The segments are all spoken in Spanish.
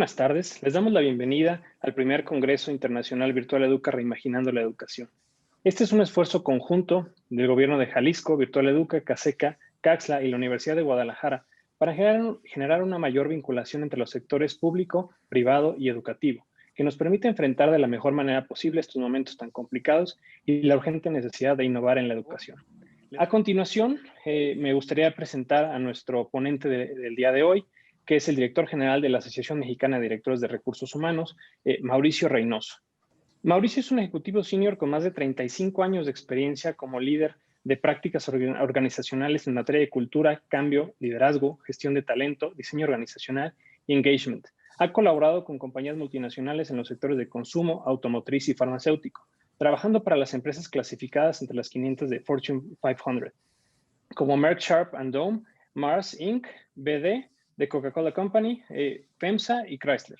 buenas tardes. Les damos la bienvenida al primer Congreso Internacional Virtual Educa Reimaginando la Educación. Este es un esfuerzo conjunto del Gobierno de Jalisco, Virtual Educa, CASECA, CAXLA y la Universidad de Guadalajara para generar una mayor vinculación entre los sectores público, privado y educativo, que nos permite enfrentar de la mejor manera posible estos momentos tan complicados y la urgente necesidad de innovar en la educación. A continuación, me gustaría presentar a nuestro ponente del día de hoy, que es el director general de la Asociación Mexicana de Directores de Recursos Humanos, Mauricio Reynoso. Mauricio es un ejecutivo senior con más de 35 años de experiencia como líder de prácticas organizacionales en materia de cultura, cambio, liderazgo, gestión de talento, diseño organizacional y engagement. Ha colaborado con compañías multinacionales en los sectores de consumo, automotriz y farmacéutico, trabajando para las empresas clasificadas entre las 500 de Fortune 500, como Merck Sharp and Dome, Mars Inc., BD, de Coca-Cola Company, FEMSA y Chrysler.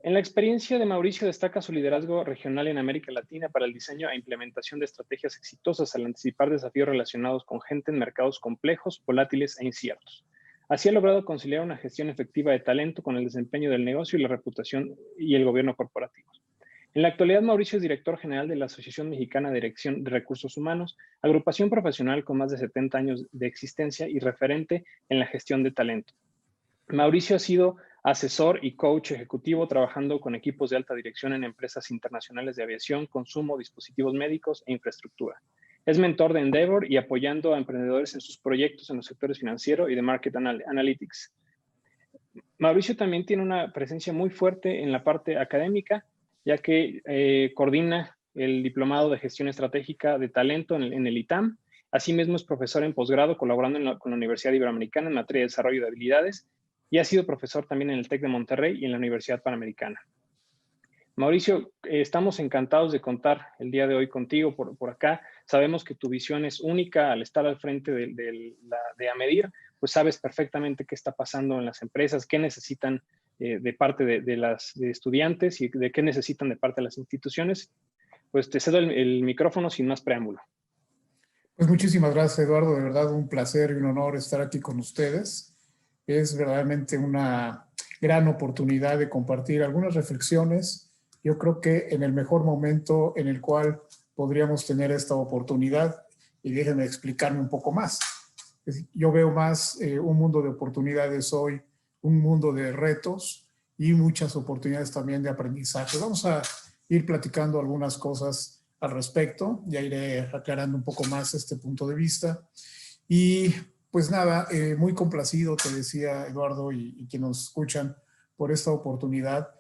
En la experiencia de Mauricio destaca su liderazgo regional en América Latina para el diseño e implementación de estrategias exitosas al anticipar desafíos relacionados con gente en mercados complejos, volátiles e inciertos. Así ha logrado conciliar una gestión efectiva de talento con el desempeño del negocio y la reputación y el gobierno corporativo. En la actualidad, Mauricio es director general de la Asociación Mexicana de Dirección de Recursos Humanos, agrupación profesional con más de 70 años de existencia y referente en la gestión de talento. Mauricio ha sido asesor y coach ejecutivo trabajando con equipos de alta dirección en empresas internacionales de aviación, consumo, dispositivos médicos e infraestructura. Es mentor de Endeavor y apoyando a emprendedores en sus proyectos en los sectores financiero y de Market Analytics. Mauricio también tiene una presencia muy fuerte en la parte académica, ya que coordina el Diplomado de Gestión Estratégica de Talento en el ITAM. Asimismo, es profesor en posgrado colaborando con la Universidad Iberoamericana en materia de desarrollo de habilidades y ha sido profesor también en el TEC de Monterrey y en la Universidad Panamericana. Mauricio, estamos encantados de contar el día de hoy contigo por acá. Sabemos que tu visión es única al estar al frente de AMEDIR, pues sabes perfectamente qué está pasando en las empresas, qué necesitan de parte de estudiantes y de qué necesitan de parte de las instituciones. Pues te cedo el micrófono sin más preámbulo. Pues muchísimas gracias, Eduardo. De verdad, un placer y un honor estar aquí con ustedes. Es verdaderamente una gran oportunidad de compartir algunas reflexiones. Yo creo que en el mejor momento en el cual podríamos tener esta oportunidad, y déjenme explicarme un poco más. Yo veo más un mundo de oportunidades hoy, un mundo de retos y muchas oportunidades también de aprendizaje. Vamos a ir platicando algunas cosas al respecto, ya iré aclarando un poco más este punto de vista. Y pues nada, muy complacido, te decía Eduardo y quienes nos escuchan, por esta oportunidad.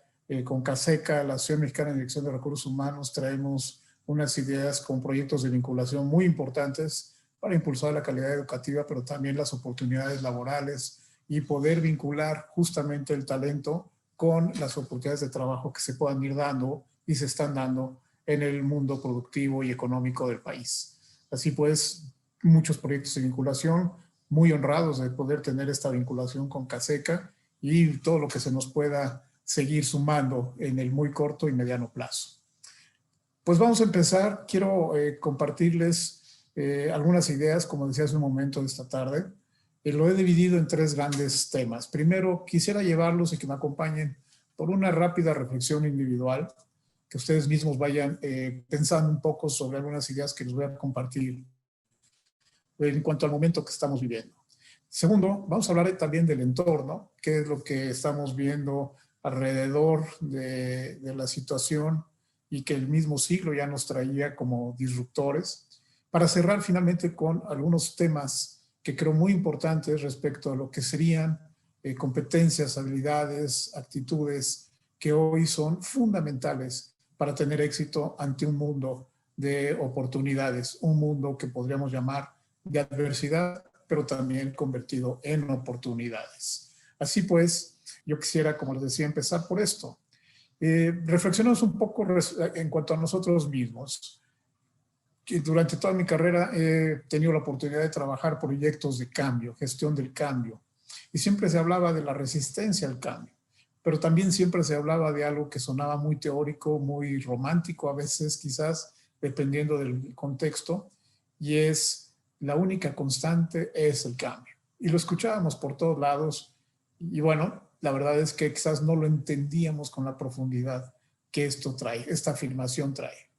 Con CASECA, la Asociación Mexicana de Dirección de Recursos Humanos, traemos unas ideas con proyectos de vinculación muy importantes para impulsar la calidad educativa, pero también las oportunidades laborales y poder vincular justamente el talento con las oportunidades de trabajo que se puedan ir dando y se están dando en el mundo productivo y económico del país. Así pues, muchos proyectos de vinculación, muy honrados de poder tener esta vinculación con CASECA y todo lo que se nos pueda seguir sumando en el muy corto y mediano plazo. Pues vamos a empezar. Quiero compartirles algunas ideas, como decía hace un momento de esta tarde. Lo he dividido en tres grandes temas. Primero, quisiera llevarlos y que me acompañen por una rápida reflexión individual, que ustedes mismos vayan pensando un poco sobre algunas ideas que les voy a compartir en cuanto al momento que estamos viviendo. Segundo, vamos a hablar también del entorno, qué es lo que estamos viendo alrededor de la situación y que el mismo siglo ya nos traía como disruptores, para cerrar finalmente con algunos temas que creo muy importantes respecto a lo que serían competencias, habilidades, actitudes que hoy son fundamentales para tener éxito ante un mundo de oportunidades, un mundo que podríamos llamar de adversidad, pero también convertido en oportunidades. Así pues, yo quisiera, como les decía, empezar por esto. Reflexionemos un poco en cuanto a nosotros mismos. Durante toda mi carrera he tenido la oportunidad de trabajar proyectos de cambio, gestión del cambio, y siempre se hablaba de la resistencia al cambio, pero también siempre se hablaba de algo que sonaba muy teórico, muy romántico a veces quizás, dependiendo del contexto, y es la única constante es el cambio. Y lo escuchábamos por todos lados, y bueno, la verdad es que quizás no lo entendíamos con la profundidad que esto trae, esta afirmación trae.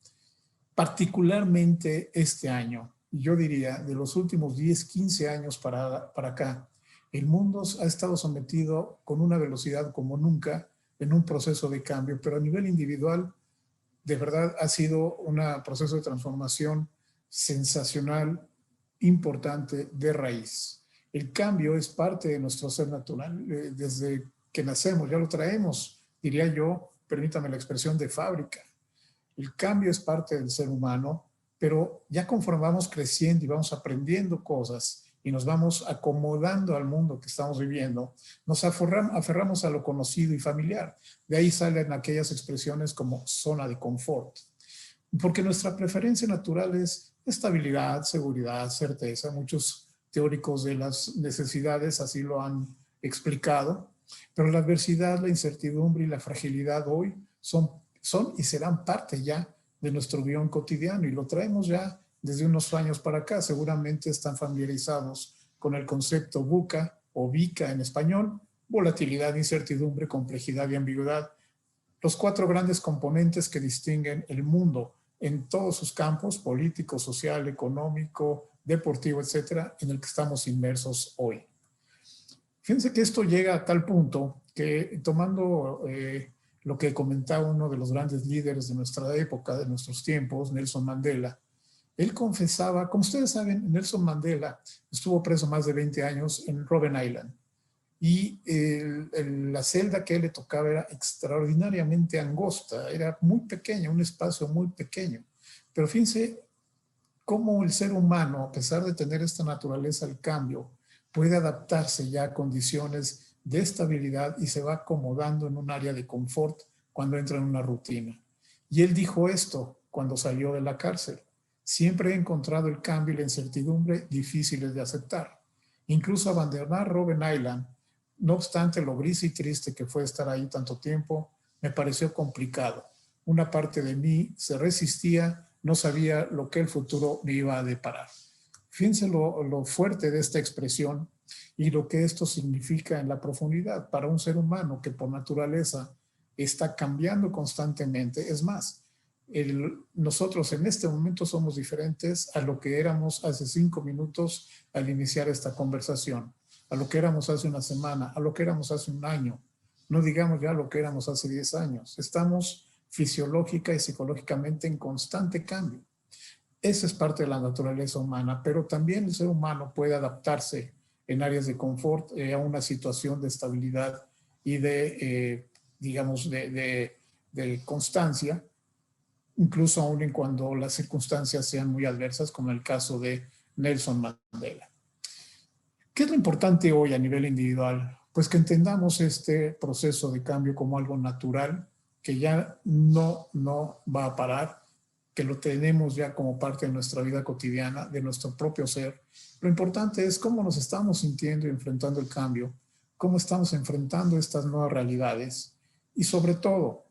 Particularmente este año, yo diría, de los últimos 10, 15 años para acá, el mundo ha estado sometido con una velocidad como nunca en un proceso de cambio, pero a nivel individual, de verdad ha sido un proceso de transformación sensacional, importante, de raíz. El cambio es parte de nuestro ser natural. Desde que nacemos ya lo traemos, diría yo, permítame la expresión, de fábrica. El cambio es parte del ser humano, pero ya conforme vamos creciendo y vamos aprendiendo cosas y nos vamos acomodando al mundo que estamos viviendo, nos aferramos a lo conocido y familiar. De ahí salen aquellas expresiones como zona de confort, porque nuestra preferencia natural es estabilidad, seguridad, certeza. Muchos teóricos de las necesidades así lo han explicado, pero la adversidad, la incertidumbre y la fragilidad hoy son y serán parte ya de nuestro guión cotidiano, y lo traemos ya desde unos años para acá. Seguramente están familiarizados con el concepto VUCA o VICA en español: volatilidad, incertidumbre, complejidad y ambigüedad. Los 4 grandes componentes que distinguen el mundo en todos sus campos: político, social, económico, deportivo, etcétera, en el que estamos inmersos hoy. Fíjense que esto llega a tal punto que, tomando lo que comentaba uno de los grandes líderes de nuestra época, de nuestros tiempos, Nelson Mandela, él confesaba, como ustedes saben, Nelson Mandela estuvo preso más de 20 años en Robben Island, y la celda que a él le tocaba era extraordinariamente angosta, era muy pequeña, un espacio muy pequeño. Pero fíjense cómo el ser humano, a pesar de tener esta naturaleza al cambio, puede adaptarse ya a condiciones de estabilidad y se va acomodando en un área de confort cuando entra en una rutina. Y él dijo esto cuando salió de la cárcel: siempre he encontrado el cambio y la incertidumbre difíciles de aceptar. Incluso abandonar Robben Island, no obstante lo gris y triste que fue estar ahí tanto tiempo, me pareció complicado. Una parte de mí se resistía, no sabía lo que el futuro me iba a deparar. Fíjense lo fuerte de esta expresión y lo que esto significa en la profundidad para un ser humano que por naturaleza está cambiando constantemente. Es más, nosotros en este momento somos diferentes a lo que éramos hace 5 minutos al iniciar esta conversación, a lo que éramos hace una semana, a lo que éramos hace un año. No digamos ya lo que éramos hace 10 años. Estamos fisiológica y psicológicamente en constante cambio. Esa es parte de la naturaleza humana, pero también el ser humano puede adaptarse en áreas de confort a una situación de estabilidad y de, digamos, de constancia, incluso aún en cuando las circunstancias sean muy adversas, como el caso de Nelson Mandela. ¿Qué es lo importante hoy a nivel individual? Pues que entendamos este proceso de cambio como algo natural, que ya no va a parar, que lo tenemos ya como parte de nuestra vida cotidiana, de nuestro propio ser. Lo importante es cómo nos estamos sintiendo y enfrentando el cambio, cómo estamos enfrentando estas nuevas realidades y, sobre todo,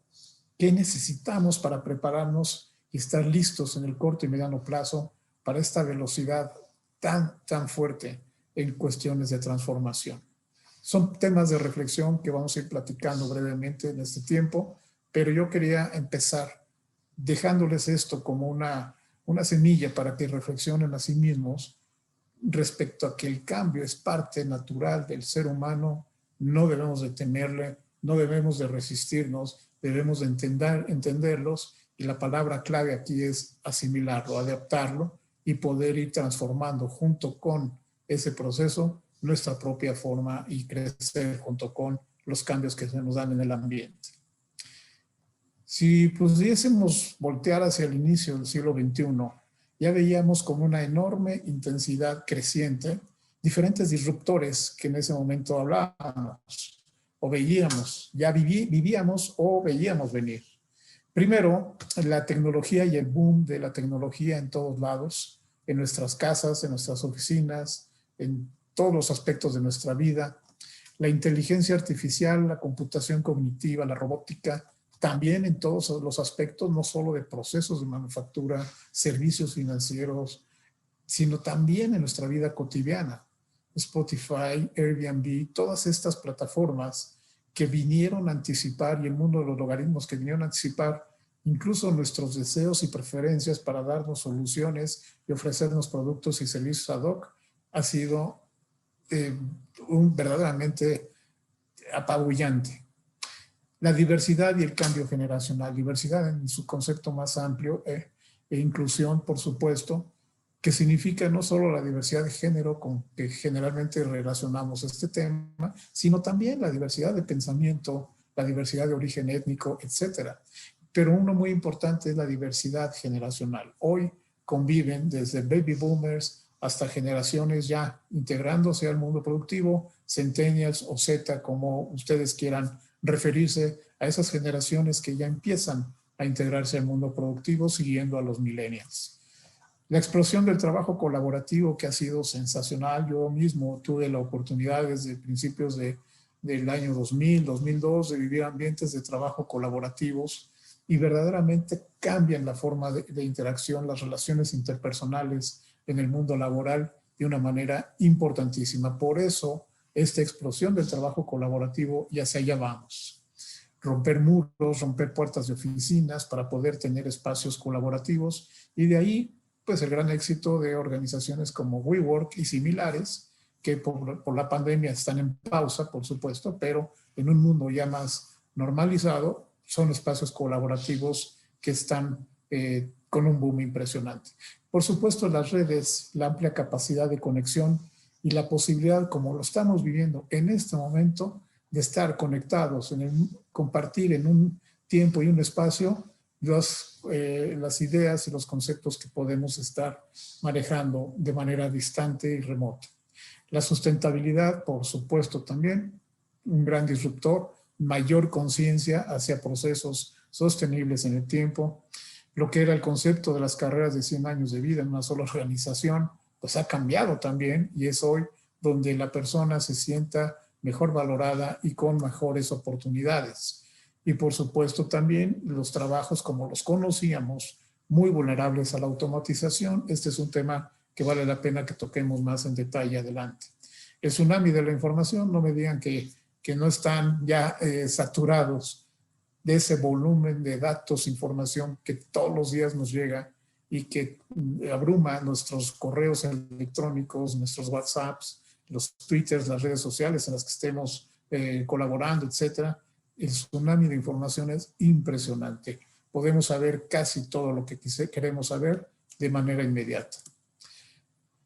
qué necesitamos para prepararnos y estar listos en el corto y mediano plazo para esta velocidad tan fuerte en cuestiones de transformación. Son temas de reflexión que vamos a ir platicando brevemente en este tiempo, pero yo quería empezar dejándoles esto como una semilla para que reflexionen a sí mismos respecto a que el cambio es parte natural del ser humano. No debemos de temerle, no debemos de resistirnos, debemos de entenderlos, y la palabra clave aquí es asimilarlo, adaptarlo y poder ir transformando junto con ese proceso nuestra propia forma y crecer junto con los cambios que se nos dan en el ambiente. Si pudiésemos voltear hacia el inicio del siglo XXI, ya veíamos con una enorme intensidad creciente diferentes disruptores que en ese momento hablábamos o veíamos, ya vivíamos o veíamos venir. Primero, la tecnología y el boom de la tecnología en todos lados, en nuestras casas, en nuestras oficinas, en todos los aspectos de nuestra vida. La inteligencia artificial, la computación cognitiva, la robótica, también en todos los aspectos, no solo de procesos de manufactura, servicios financieros, sino también en nuestra vida cotidiana. Spotify, Airbnb, todas estas plataformas que vinieron a anticipar, y el mundo de los logaritmos que vinieron a anticipar incluso nuestros deseos y preferencias para darnos soluciones y ofrecernos productos y servicios ad hoc, ha sido verdaderamente apabullante. La diversidad y el cambio generacional, diversidad en su concepto más amplio e inclusión, por supuesto, que significa no solo la diversidad de género con que generalmente relacionamos este tema, sino también la diversidad de pensamiento, la diversidad de origen étnico, etcétera. Pero uno muy importante es la diversidad generacional. Hoy conviven desde baby boomers hasta generaciones ya integrándose al mundo productivo, centennials o Z, como ustedes quieran referirse a esas generaciones que ya empiezan a integrarse al mundo productivo siguiendo a los millennials. La explosión del trabajo colaborativo que ha sido sensacional. Yo mismo tuve la oportunidad desde principios del año 2000, 2002 de vivir ambientes de trabajo colaborativos y verdaderamente cambian la forma de interacción, las relaciones interpersonales en el mundo laboral de una manera importantísima. Por eso, esta explosión del trabajo colaborativo y hacia allá vamos. Romper muros, romper puertas de oficinas para poder tener espacios colaborativos y de ahí pues el gran éxito de organizaciones como WeWork y similares, que por la pandemia están en pausa, por supuesto, pero en un mundo ya más normalizado, son espacios colaborativos que están con un boom impresionante. Por supuesto, las redes, la amplia capacidad de conexión y la posibilidad, como lo estamos viviendo en este momento, de estar conectados, compartir en un tiempo y un espacio las ideas y los conceptos que podemos estar manejando de manera distante y remota. La sustentabilidad, por supuesto, también un gran disruptor, mayor conciencia hacia procesos sostenibles en el tiempo. Lo que era el concepto de las carreras de 100 años de vida en una sola organización, pues ha cambiado también y es hoy donde la persona se sienta mejor valorada y con mejores oportunidades. Y por supuesto también los trabajos como los conocíamos, muy vulnerables a la automatización. Este es un tema que vale la pena que toquemos más en detalle adelante. El tsunami de la información, no me digan que no están ya saturados de ese volumen de datos, información que todos los días nos llega y que abruma nuestros correos electrónicos, nuestros WhatsApps, los Twitters, las redes sociales en las que estemos colaborando, etcétera. El tsunami de información es impresionante. Podemos saber casi todo lo que queremos saber de manera inmediata.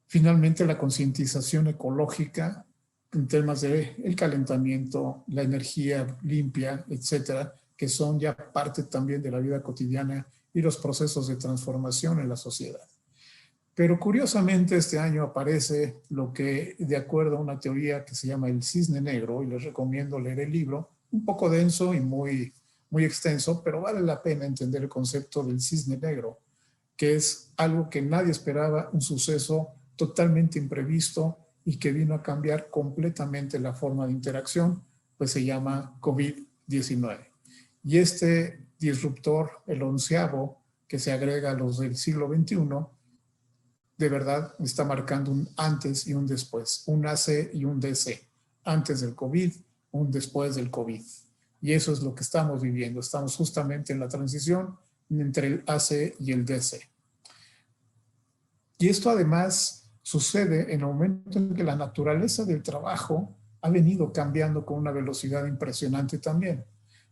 Finalmente, la concientización ecológica en temas de el calentamiento, la energía limpia, etcétera, que son ya parte también de la vida cotidiana y los procesos de transformación en la sociedad. Pero curiosamente este año aparece lo que, de acuerdo a una teoría que se llama el cisne negro, y les recomiendo leer el libro, un poco denso y muy extenso, pero vale la pena entender el concepto del cisne negro, que es algo que nadie esperaba, un suceso totalmente imprevisto y que vino a cambiar completamente la forma de interacción, pues se llama COVID-19. Y este disruptor, el 11º, que se agrega a los del siglo XXI, de verdad está marcando un antes y un después, un AC y un DC, antes del COVID, un después del COVID. Y eso es lo que estamos viviendo. Estamos justamente en la transición entre el AC y el DC. Y esto además sucede en el momento en que la naturaleza del trabajo ha venido cambiando con una velocidad impresionante también.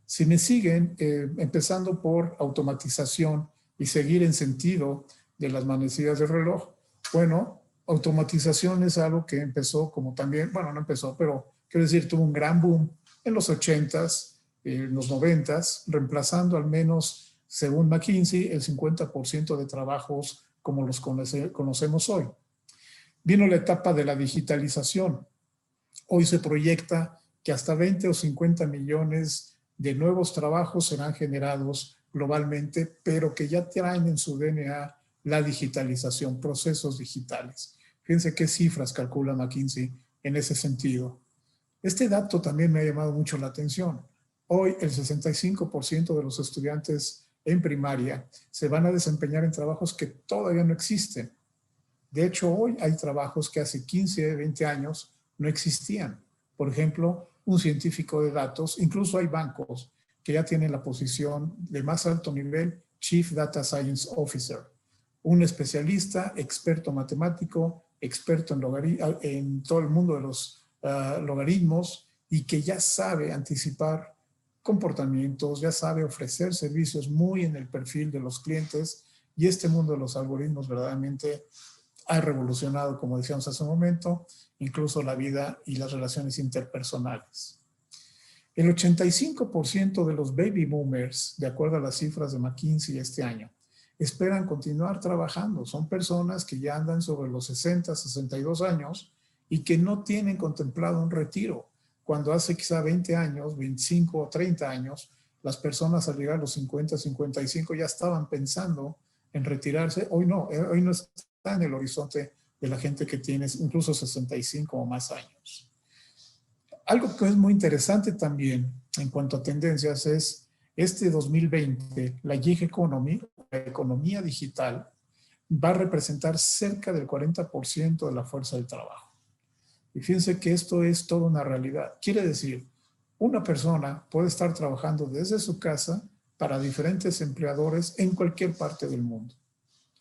Si me siguen, empezando por automatización y seguir en sentido de las manecillas del reloj, bueno, automatización es algo que empezó como también, bueno, no empezó, pero quiero decir, tuvo un gran boom en los 80s, en los 90s, reemplazando al menos, según McKinsey, el 50% de trabajos como los conocemos hoy. Vino la etapa de la digitalización. Hoy se proyecta que hasta 20 o 50 millones de nuevos trabajos serán generados globalmente, pero que ya traen en su DNA la digitalización, procesos digitales. Fíjense qué cifras calcula McKinsey en ese sentido. Este dato también me ha llamado mucho la atención. Hoy el 65% de los estudiantes en primaria se van a desempeñar en trabajos que todavía no existen. De hecho, hoy hay trabajos que hace 15, 20 años no existían. Por ejemplo, un científico de datos. Incluso hay bancos que ya tienen la posición de más alto nivel, Chief Data Science Officer, un especialista, experto matemático, experto en todo el mundo de los logaritmos y que ya sabe anticipar comportamientos, ya sabe ofrecer servicios muy en el perfil de los clientes, y este mundo de los algoritmos verdaderamente ha revolucionado, como decíamos hace un momento, incluso la vida y las relaciones interpersonales. El 85% de los baby boomers, de acuerdo a las cifras de McKinsey este año, esperan continuar trabajando. Son personas que ya andan sobre los 60, 62 años y que no tienen contemplado un retiro. Cuando hace quizá 20 años, 25 o 30 años, las personas al llegar a los 50, 55 ya estaban pensando en retirarse. Hoy no está en el horizonte de la gente que tiene incluso 65 o más años. Algo que es muy interesante también en cuanto a tendencias es este 2020, la gig economy, la economía digital, va a representar cerca del 40% de la fuerza del trabajo. Y fíjense que esto es toda una realidad. Quiere decir, una persona puede estar trabajando desde su casa para diferentes empleadores en cualquier parte del mundo.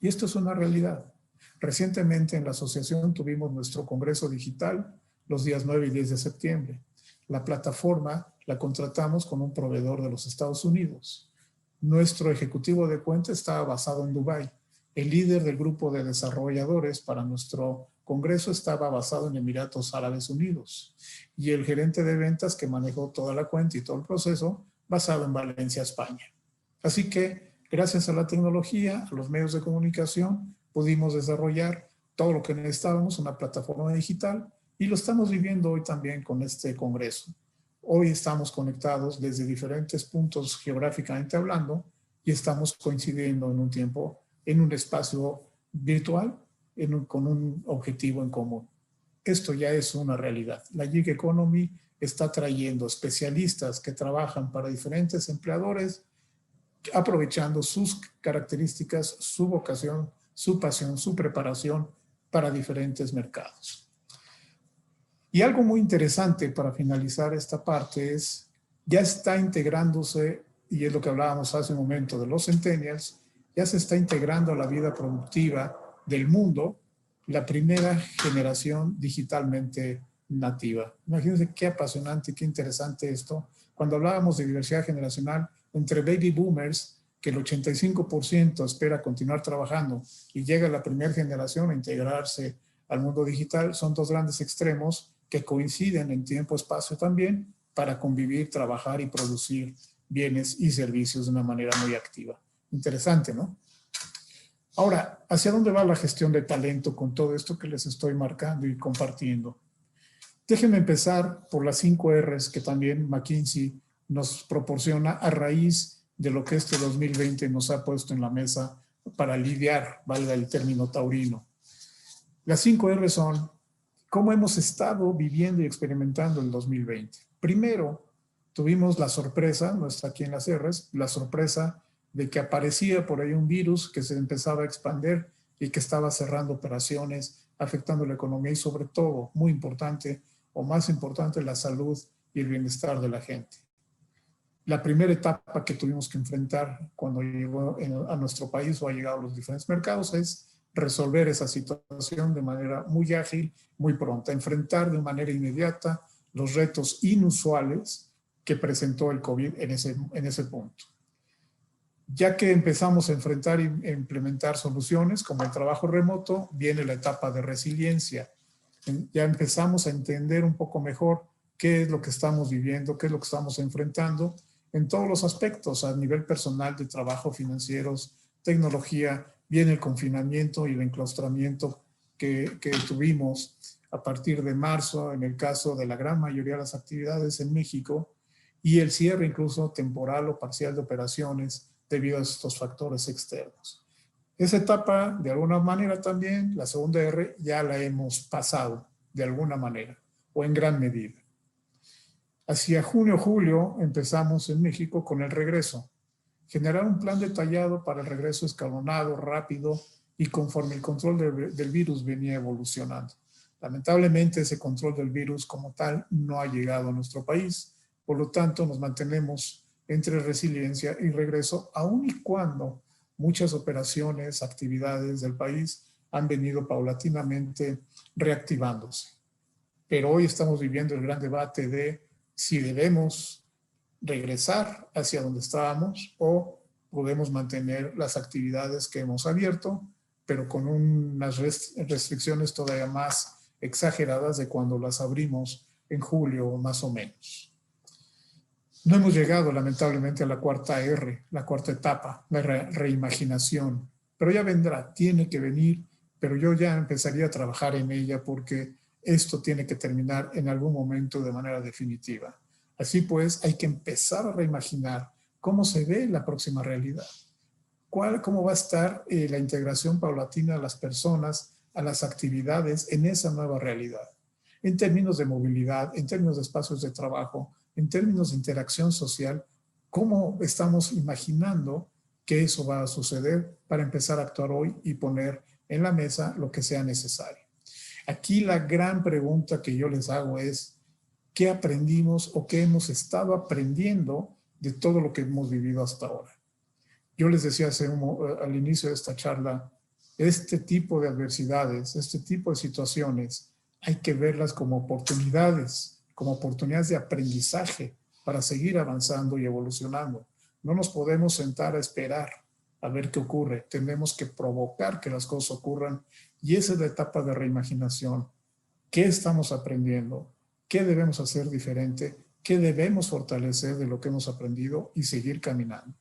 Y esto es una realidad. Recientemente en la asociación tuvimos nuestro congreso digital los días 9 y 10 de septiembre. La plataforma la contratamos con un proveedor de los Estados Unidos. Nuestro ejecutivo de cuenta estaba basado en Dubái. El líder del grupo de desarrolladores para nuestro congreso estaba basado en Emiratos Árabes Unidos. Y el gerente de ventas que manejó toda la cuenta y todo el proceso, basado en Valencia, España. Así que, gracias a la tecnología, a los medios de comunicación, pudimos desarrollar todo lo que necesitábamos, una plataforma digital, y lo estamos viviendo hoy también con este congreso. Hoy estamos conectados desde diferentes puntos geográficamente hablando y estamos coincidiendo en un tiempo, en un espacio virtual, con un objetivo en común. Esto ya es una realidad. La gig economy está trayendo especialistas que trabajan para diferentes empleadores, aprovechando sus características, su vocación, su pasión, su preparación para diferentes mercados. Y algo muy interesante para finalizar esta parte es, ya está integrándose, y es lo que hablábamos hace un momento de los centennials, ya se está integrando a la vida productiva del mundo la primera generación digitalmente nativa. Imagínense qué apasionante, qué interesante esto. Cuando hablábamos de diversidad generacional, entre baby boomers, que el 85% espera continuar trabajando, y llega la primera generación a integrarse al mundo digital, son dos grandes extremos que coinciden en tiempo-espacio también para convivir, trabajar y producir bienes y servicios de una manera muy activa. Interesante, ¿no? Ahora, ¿hacia dónde va la gestión de talento con todo esto que les estoy marcando y compartiendo? Déjenme empezar por las 5 R's que también McKinsey nos proporciona a raíz de lo que este 2020 nos ha puesto en la mesa para lidiar, valga el término taurino. Las 5 R's son cómo hemos estado viviendo y experimentando el 2020. Primero, tuvimos la sorpresa, no está aquí en las R's, la sorpresa de que aparecía por ahí un virus que se empezaba a expandir y que estaba cerrando operaciones, afectando la economía y sobre todo, muy importante o más importante, la salud y el bienestar de la gente. La primera etapa que tuvimos que enfrentar cuando llegó a nuestro país o ha llegado a los diferentes mercados es resolver esa situación de manera muy ágil, muy pronta, enfrentar de manera inmediata los retos inusuales que presentó el COVID en ese punto. Ya que empezamos a enfrentar e implementar soluciones como el trabajo remoto, viene la etapa de resiliencia. Ya empezamos a entender un poco mejor qué es lo que estamos viviendo, qué es lo que estamos enfrentando en todos los aspectos, a nivel personal, de trabajo, financieros, tecnología. Viene el confinamiento y el enclaustramiento que tuvimos a partir de marzo, en el caso de la gran mayoría de las actividades en México, y el cierre incluso temporal o parcial de operaciones debido a estos factores externos. Esa etapa, de alguna manera también, la segunda R, ya la hemos pasado, de alguna manera, o en gran medida. Hacia junio, julio, empezamos en México con el regreso. Generar un plan detallado para el regreso escalonado, rápido y conforme el control del virus venía evolucionando. Lamentablemente, ese control del virus como tal no ha llegado a nuestro país. Por lo tanto, nos mantenemos entre resiliencia y regreso, aun y cuando muchas operaciones, actividades del país han venido paulatinamente reactivándose. Pero hoy estamos viviendo el gran debate de si debemos regresar hacia donde estábamos o podemos mantener las actividades que hemos abierto, pero con unas restricciones todavía más exageradas de cuando las abrimos en julio más o menos. No hemos llegado lamentablemente a la cuarta R, la cuarta etapa, la reimaginación, pero ya vendrá, tiene que venir, pero yo ya empezaría a trabajar en ella porque esto tiene que terminar en algún momento de manera definitiva. Así pues, hay que empezar a reimaginar cómo se ve la próxima realidad. ¿Cómo va a estar la integración paulatina de las personas, a las actividades en esa nueva realidad? En términos de movilidad, en términos de espacios de trabajo, en términos de interacción social, ¿cómo estamos imaginando que eso va a suceder para empezar a actuar hoy y poner en la mesa lo que sea necesario? Aquí la gran pregunta que yo les hago es, ¿qué aprendimos o qué hemos estado aprendiendo de todo lo que hemos vivido hasta ahora? Yo les decía al inicio de esta charla, este tipo de adversidades, este tipo de situaciones, hay que verlas como oportunidades de aprendizaje para seguir avanzando y evolucionando. No nos podemos sentar a esperar a ver qué ocurre. Tenemos que provocar que las cosas ocurran y esa es la etapa de reimaginación. ¿Qué estamos aprendiendo? ¿Qué debemos hacer diferente? ¿Qué debemos fortalecer de lo que hemos aprendido y seguir caminando?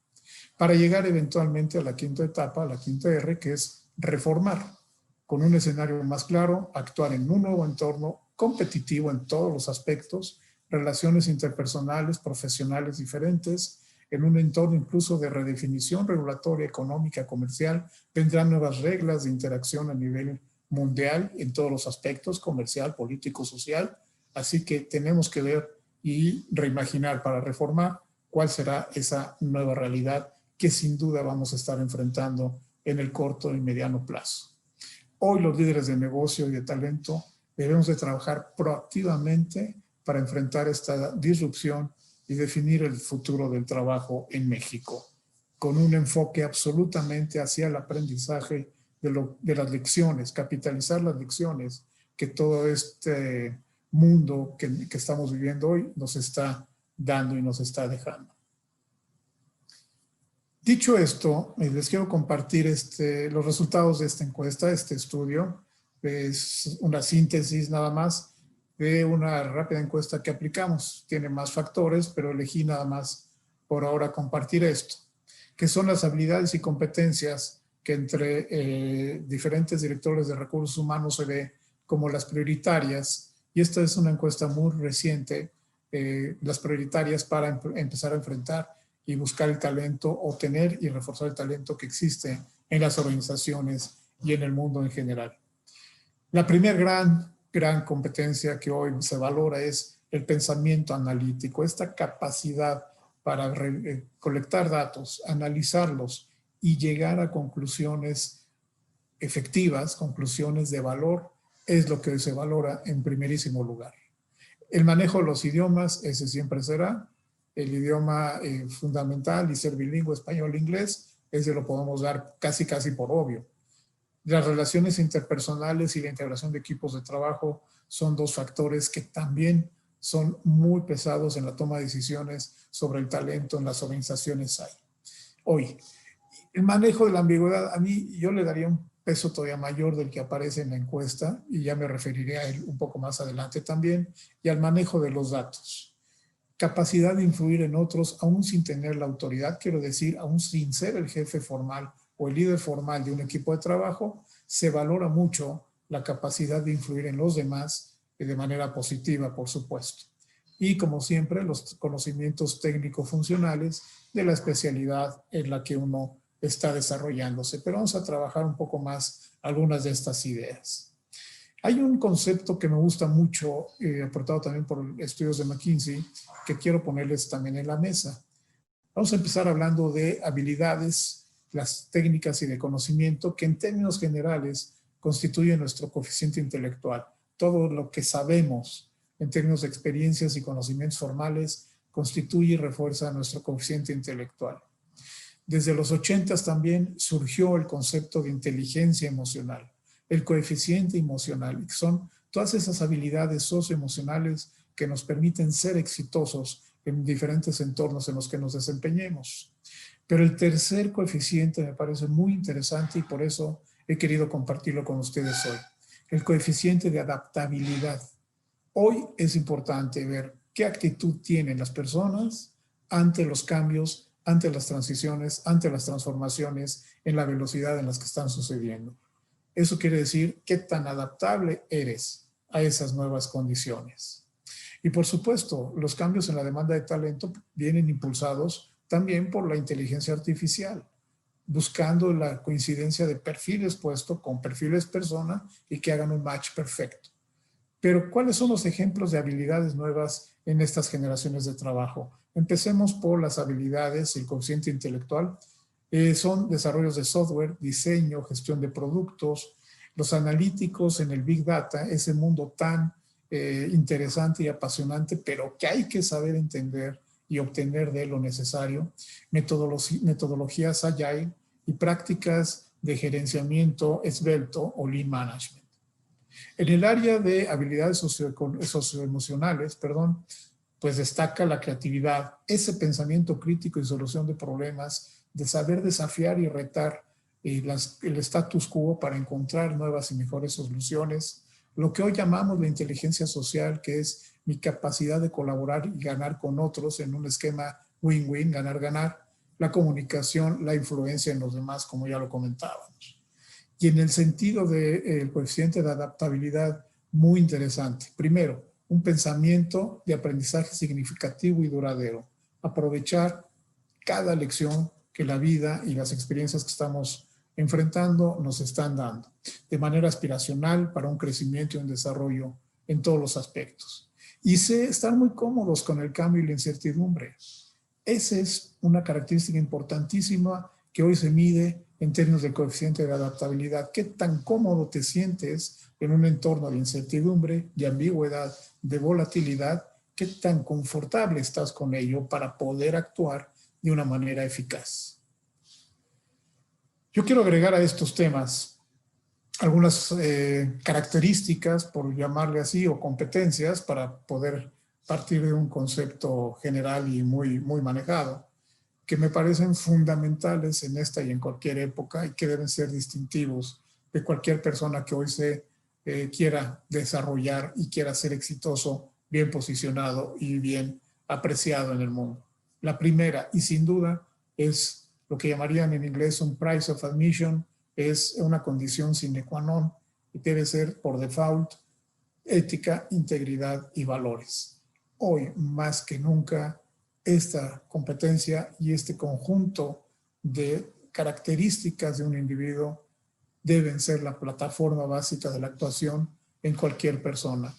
Para llegar eventualmente a la quinta etapa, a la quinta R, que es reformar, con un escenario más claro, actuar en un nuevo entorno competitivo en todos los aspectos, relaciones interpersonales, profesionales diferentes, en un entorno incluso de redefinición regulatoria, económica, comercial, vendrán nuevas reglas de interacción a nivel mundial en todos los aspectos, comercial, político, social, así que tenemos que ver y reimaginar para reformar cuál será esa nueva realidad que sin duda vamos a estar enfrentando en el corto y mediano plazo. Hoy los líderes de negocio y de talento debemos de trabajar proactivamente para enfrentar esta disrupción y definir el futuro del trabajo en México, con un enfoque absolutamente hacia el aprendizaje de las lecciones, capitalizar las lecciones que todo este mundo que estamos viviendo hoy nos está dando y nos está dejando. Dicho esto, les quiero compartir los resultados de esta encuesta, este estudio. Es una síntesis nada más de una rápida encuesta que aplicamos. Tiene más factores, pero elegí nada más por ahora compartir esto, que son las habilidades y competencias que entre diferentes directores de recursos humanos se ve como las prioritarias. Y esta es una encuesta muy reciente, las prioritarias para empezar a enfrentar y buscar el talento, obtener y reforzar el talento que existe en las organizaciones y en el mundo en general. La primera gran competencia que hoy se valora es el pensamiento analítico, esta capacidad para colectar datos, analizarlos y llegar a conclusiones efectivas, conclusiones de valor, es lo que se valora en primerísimo lugar. El manejo de los idiomas, ese siempre será. El idioma fundamental y ser bilingüe español-inglés, ese lo podemos dar casi por obvio. Las relaciones interpersonales y la integración de equipos de trabajo son dos factores que también son muy pesados en la toma de decisiones sobre el talento en las organizaciones hoy. El manejo de la ambigüedad, a mí yo le daría un peso todavía mayor del que aparece en la encuesta y ya me referiré a él un poco más adelante también, y al manejo de los datos. Capacidad de influir en otros aún sin tener la autoridad, quiero decir, aún sin ser el jefe formal o el líder formal de un equipo de trabajo, se valora mucho la capacidad de influir en los demás de manera positiva, por supuesto. Y como siempre, los conocimientos técnico-funcionales de la especialidad en la que uno está desarrollándose. Pero vamos a trabajar un poco más algunas de estas ideas. Hay un concepto que me gusta mucho, aportado también por estudios de McKinsey, que quiero ponerles también en la mesa. Vamos a empezar hablando de habilidades, las técnicas y de conocimiento que en términos generales constituyen nuestro coeficiente intelectual. todo lo que sabemos en términos de experiencias y conocimientos formales constituye y refuerza nuestro coeficiente intelectual. Desde los 80 también surgió el concepto de inteligencia emocional, el coeficiente emocional, que son todas esas habilidades socioemocionales que nos permiten ser exitosos en diferentes entornos en los que nos desempeñemos. Pero el tercer coeficiente me parece muy interesante y por eso he querido compartirlo con ustedes hoy. El coeficiente de adaptabilidad. Hoy es importante ver qué actitud tienen las personas ante los cambios, ante las transiciones, ante las transformaciones en la velocidad en las que están sucediendo. Eso quiere decir qué tan adaptable eres a esas nuevas condiciones. Y por supuesto, los cambios en la demanda de talento vienen impulsados también por la inteligencia artificial, buscando la coincidencia de perfiles puestos con perfiles persona y que hagan un match perfecto. Pero, ¿cuáles son los ejemplos de habilidades nuevas en estas generaciones de trabajo? Empecemos por las habilidades, el coeficiente intelectual. Son desarrollos de software, diseño, gestión de productos, los analíticos en el Big Data, ese mundo tan interesante y apasionante, pero que hay que saber entender y obtener de lo necesario, metodologías Agile y prácticas de gerenciamiento esbelto o Lean Management. En el área de habilidades socioemocionales, pues destaca la creatividad, ese pensamiento crítico y solución de problemas, de saber desafiar y retar el status quo para encontrar nuevas y mejores soluciones, lo que hoy llamamos la inteligencia social, que es mi capacidad de colaborar y ganar con otros en un esquema win-win, ganar-ganar, la comunicación, la influencia en los demás, como ya lo comentábamos. Y en el sentido del coeficiente de adaptabilidad, muy interesante. Primero, un pensamiento de aprendizaje significativo y duradero. Aprovechar cada lección que la vida y las experiencias que estamos enfrentando nos están dando, de manera aspiracional para un crecimiento y un desarrollo en todos los aspectos. Y estar muy cómodos con el cambio y la incertidumbre. Esa es una característica importantísima que hoy se mide en términos de coeficiente de adaptabilidad. ¿Qué tan cómodo te sientes en un entorno de incertidumbre, de ambigüedad, de volatilidad? ¿Qué tan confortable estás con ello para poder actuar de una manera eficaz? Yo quiero agregar a estos temas algunas características, por llamarle así, o competencias para poder partir de un concepto general y muy manejado, que me parecen fundamentales en esta y en cualquier época y que deben ser distintivos de cualquier persona que hoy se quiera desarrollar y quiera ser exitoso, bien posicionado y bien apreciado en el mundo. La primera, y sin duda, es lo que llamarían en inglés un price of admission, es una condición sine qua non y debe ser por default ética, integridad y valores. Hoy, más que nunca, esta competencia y este conjunto de características de un individuo deben ser la plataforma básica de la actuación en cualquier persona.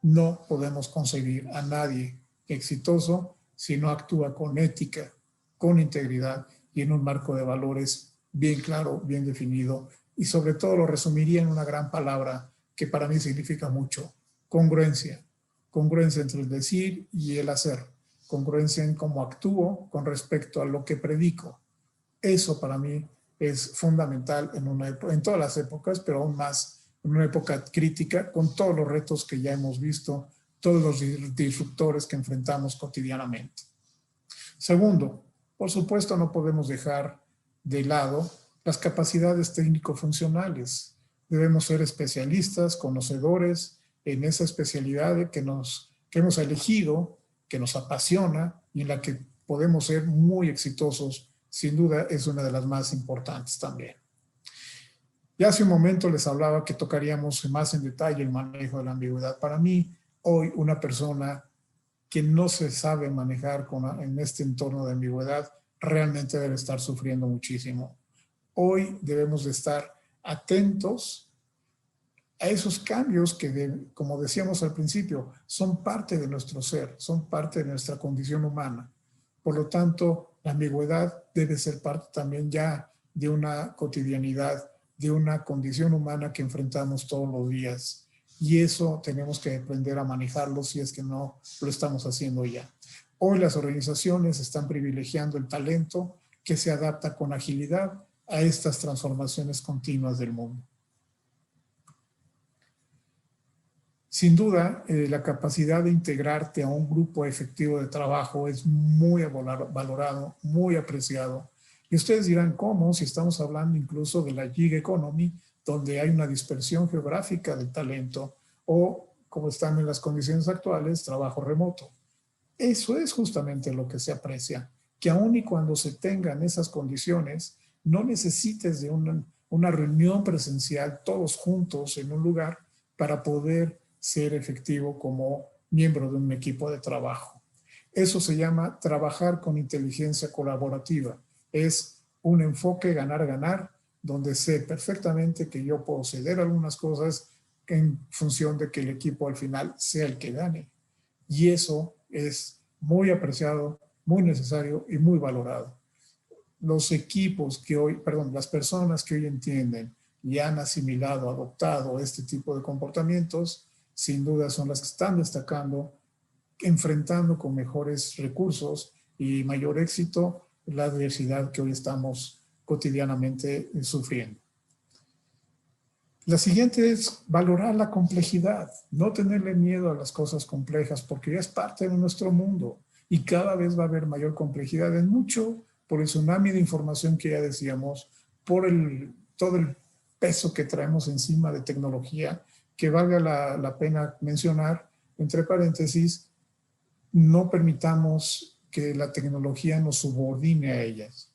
No podemos concebir a nadie exitoso si no actúa con ética, con integridad y en un marco de valores bien claro, bien definido, y sobre todo lo resumiría en una gran palabra que para mí significa mucho: congruencia. Congruencia entre el decir y el hacer. Congruencia en cómo actúo con respecto a lo que predico. Eso para mí es fundamental en todas las épocas, pero aún más en una época crítica, con todos los retos que ya hemos visto, todos los disruptores que enfrentamos cotidianamente. Segundo, por supuesto, no podemos dejar de lado las capacidades técnico-funcionales. Debemos ser especialistas, conocedores en esa especialidad que hemos elegido, que nos apasiona y en la que podemos ser muy exitosos. Sin duda es una de las más importantes también. Ya hace un momento les hablaba que tocaríamos más en detalle el manejo de la ambigüedad. Para mí, hoy una persona que no se sabe manejar en este entorno de ambigüedad realmente debe estar sufriendo muchísimo. Hoy debemos de estar atentos a esos cambios que, como decíamos al principio, son parte de nuestro ser, son parte de nuestra condición humana. Por lo tanto, la ambigüedad debe ser parte también ya de una cotidianidad, de una condición humana que enfrentamos todos los días. Y eso tenemos que aprender a manejarlo si es que no lo estamos haciendo ya. Hoy las organizaciones están privilegiando el talento que se adapta con agilidad a estas transformaciones continuas del mundo. Sin duda, la capacidad de integrarte a un grupo efectivo de trabajo es muy valorado, muy apreciado. Y ustedes dirán, ¿cómo? Si estamos hablando incluso de la gig economy, donde hay una dispersión geográfica del talento, o como están en las condiciones actuales, trabajo remoto. Eso es justamente lo que se aprecia, que aun y cuando se tengan esas condiciones, no necesites de una reunión presencial todos juntos en un lugar para poder ser efectivo como miembro de un equipo de trabajo. Eso se llama trabajar con inteligencia colaborativa. Es un enfoque ganar-ganar, donde sé perfectamente que yo puedo ceder algunas cosas en función de que el equipo al final sea el que gane. Y eso es muy apreciado, muy necesario y muy valorado. Los equipos que hoy, perdón, las personas que hoy entienden y han asimilado, adoptado este tipo de comportamientos, sin duda son las que están destacando, enfrentando con mejores recursos y mayor éxito la adversidad que hoy estamos cotidianamente sufriendo. La siguiente es valorar la complejidad, no tenerle miedo a las cosas complejas, porque ya es parte de nuestro mundo y cada vez va a haber mayor complejidad en mucho por el tsunami de información que ya decíamos, por todo el peso que traemos encima de tecnología, que valga la pena mencionar, entre paréntesis, no permitamos que la tecnología nos subordine a ellas.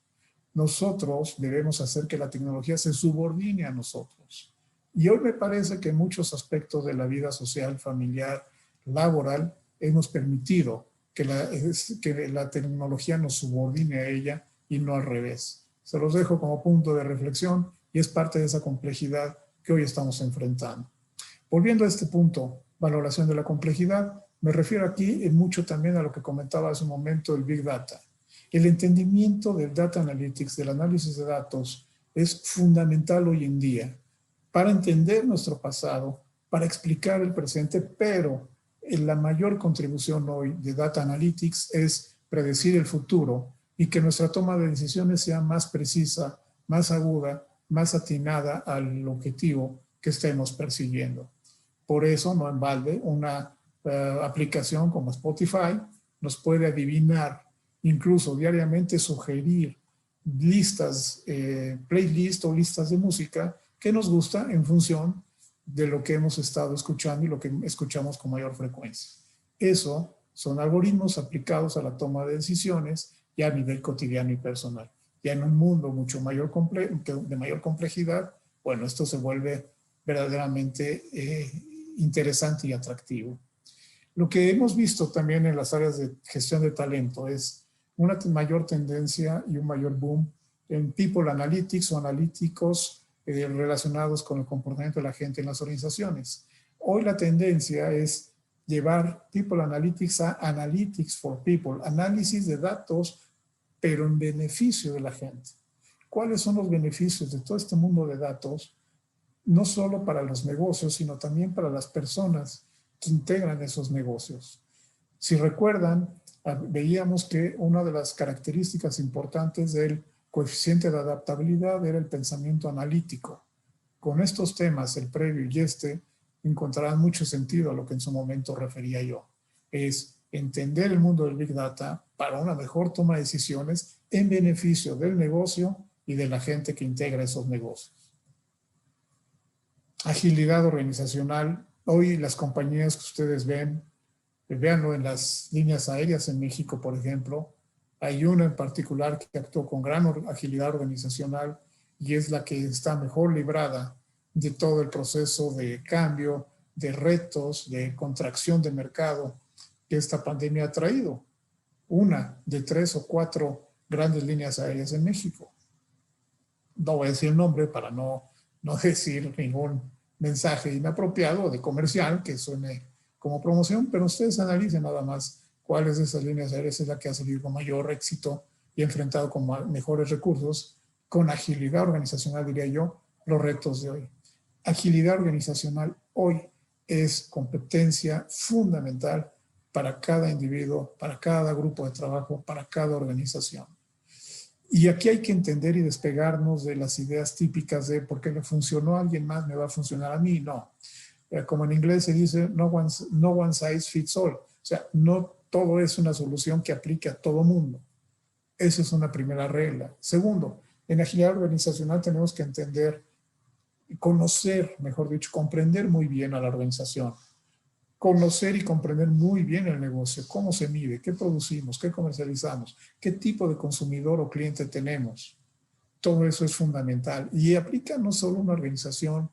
Nosotros debemos hacer que la tecnología se subordine a nosotros. Y hoy me parece que en muchos aspectos de la vida social, familiar, laboral, hemos permitido que la tecnología nos subordine a ella y no al revés. Se los dejo como punto de reflexión y es parte de esa complejidad que hoy estamos enfrentando. Volviendo a este punto, valoración de la complejidad, me refiero aquí en mucho también a lo que comentaba hace un momento el Big Data. El entendimiento del Data Analytics, del análisis de datos, es fundamental hoy en día para entender nuestro pasado, para explicar el presente, pero la mayor contribución hoy de Data Analytics es predecir el futuro y que nuestra toma de decisiones sea más precisa, más aguda, más atinada al objetivo que estemos persiguiendo. Por eso, no en balde, una aplicación como Spotify nos puede adivinar, incluso diariamente sugerir listas, playlists o listas de música que nos gusta en función de lo que hemos estado escuchando y lo que escuchamos con mayor frecuencia. Eso son algoritmos aplicados a la toma de decisiones ya a nivel cotidiano y personal. Ya en un mundo mucho mayor de mayor complejidad, bueno, esto se vuelve verdaderamente interesante y atractivo. Lo que hemos visto también en las áreas de gestión de talento es una mayor tendencia y un mayor boom en people analytics o analíticos relacionados con el comportamiento de la gente en las organizaciones. Hoy la tendencia es llevar people analytics a analytics for people, análisis de datos, pero en beneficio de la gente. ¿Cuáles son los beneficios de todo este mundo de datos? No solo para los negocios, sino también para las personas que integran esos negocios. Si recuerdan, veíamos que una de las características importantes del coeficiente de adaptabilidad era el pensamiento analítico. Con estos temas, el previo y este, encontrarán mucho sentido a lo que en su momento refería yo. Es entender el mundo del Big Data para una mejor toma de decisiones en beneficio del negocio y de la gente que integra esos negocios. Agilidad organizacional. Hoy las compañías que ustedes ven, véanlo en las líneas aéreas en México, por ejemplo, hay una en particular que actuó con gran agilidad organizacional y es la que está mejor librada de todo el proceso de cambio, de retos, de contracción de mercado que esta pandemia ha traído. Una de 3 o 4 grandes líneas aéreas en México. No voy a decir el nombre para no decir ningún mensaje inapropiado de comercial que suene como promoción, pero ustedes analicen nada más cuáles de esas líneas aéreas es la que ha salido con mayor éxito y enfrentado con mejores recursos, con agilidad organizacional, diría yo, los retos de hoy. Agilidad organizacional hoy es competencia fundamental para cada individuo, para cada grupo de trabajo, para cada organización. Y aquí hay que entender y despegarnos de las ideas típicas de porque le funcionó a alguien más, me va a funcionar a mí. No. Como en inglés se dice, no one size fits all. O sea, no todo es una solución que aplique a todo mundo. Esa es una primera regla. Segundo, en agilidad organizacional tenemos que entender, conocer, mejor dicho, comprender muy bien a la organización. Conocer y comprender muy bien el negocio, cómo se mide, qué producimos, qué comercializamos, qué tipo de consumidor o cliente tenemos. Todo eso es fundamental y aplica no solo a una organización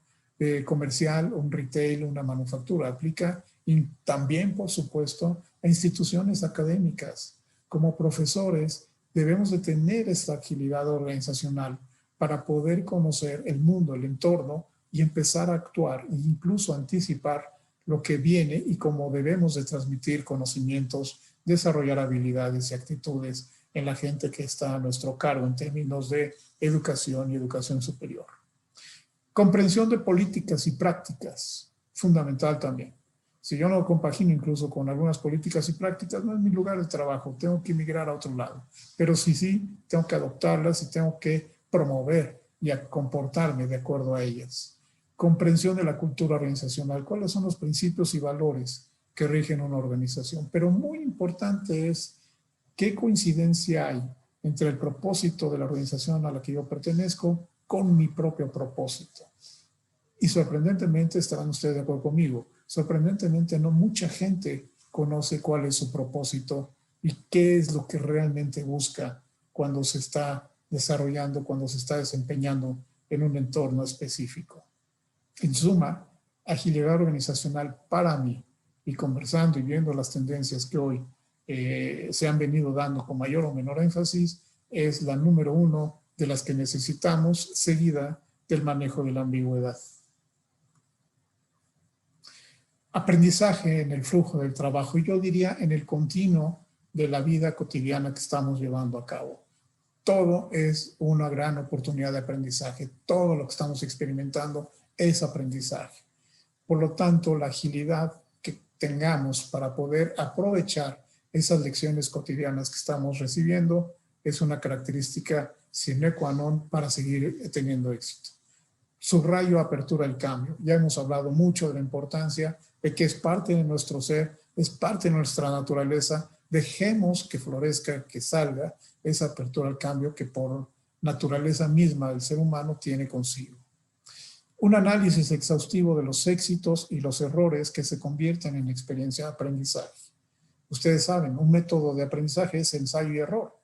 comercial, un retail, una manufactura, aplica también, por supuesto, a instituciones académicas. Como profesores debemos de tener esta agilidad organizacional para poder conocer el mundo, el entorno y empezar a actuar e incluso anticipar lo que viene y cómo debemos de transmitir conocimientos, desarrollar habilidades y actitudes en la gente que está a nuestro cargo en términos de educación y educación superior. Comprensión de políticas y prácticas, fundamental también. Si yo no compagino incluso con algunas políticas y prácticas, no es mi lugar de trabajo, tengo que migrar a otro lado. Pero sí, tengo que adoptarlas y tengo que promover y a comportarme de acuerdo a ellas. Comprensión de la cultura organizacional, cuáles son los principios y valores que rigen una organización. Pero muy importante es qué coincidencia hay entre el propósito de la organización a la que yo pertenezco con mi propio propósito. Y sorprendentemente, estarán ustedes de acuerdo conmigo, sorprendentemente no mucha gente conoce cuál es su propósito y qué es lo que realmente busca cuando se está desarrollando, cuando se está desempeñando en un entorno específico. En suma, agilidad organizacional para mí, y conversando y viendo las tendencias que hoy se han venido dando con mayor o menor énfasis, es la número uno de las que necesitamos, seguida del manejo de la ambigüedad. Aprendizaje en el flujo del trabajo, y yo diría en el continuo de la vida cotidiana que estamos llevando a cabo. Todo es una gran oportunidad de aprendizaje, todo lo que estamos experimentando es aprendizaje. Por lo tanto, la agilidad que tengamos para poder aprovechar esas lecciones cotidianas que estamos recibiendo es una característica sine qua non para seguir teniendo éxito. Subrayo apertura al cambio. Ya hemos hablado mucho de la importancia de que es parte de nuestro ser, es parte de nuestra naturaleza. Dejemos que florezca, que salga esa apertura al cambio que por naturaleza misma del ser humano tiene consigo. Un análisis exhaustivo de los éxitos y los errores que se convierten en experiencia de aprendizaje. Ustedes saben, un método de aprendizaje es ensayo y error.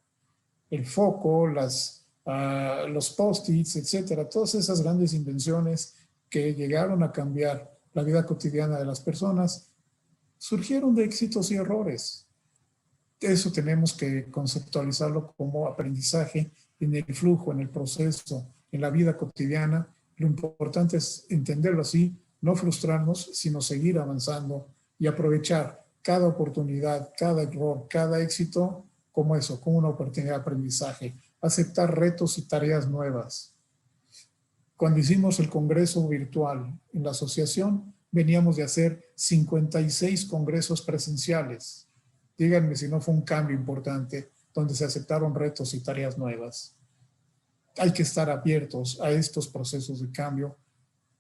El foco, los post-its, etcétera, todas esas grandes invenciones que llegaron a cambiar la vida cotidiana de las personas, surgieron de éxitos y errores. Eso tenemos que conceptualizarlo como aprendizaje en el flujo, en el proceso, en la vida cotidiana. Lo importante es entenderlo así, no frustrarnos, sino seguir avanzando y aprovechar cada oportunidad, cada error, cada éxito como eso, como una oportunidad de aprendizaje. Aceptar retos y tareas nuevas. Cuando hicimos el congreso virtual en la asociación, veníamos de hacer 56 congresos presenciales. Díganme si no fue un cambio importante donde se aceptaron retos y tareas nuevas. Hay que estar abiertos a estos procesos de cambio.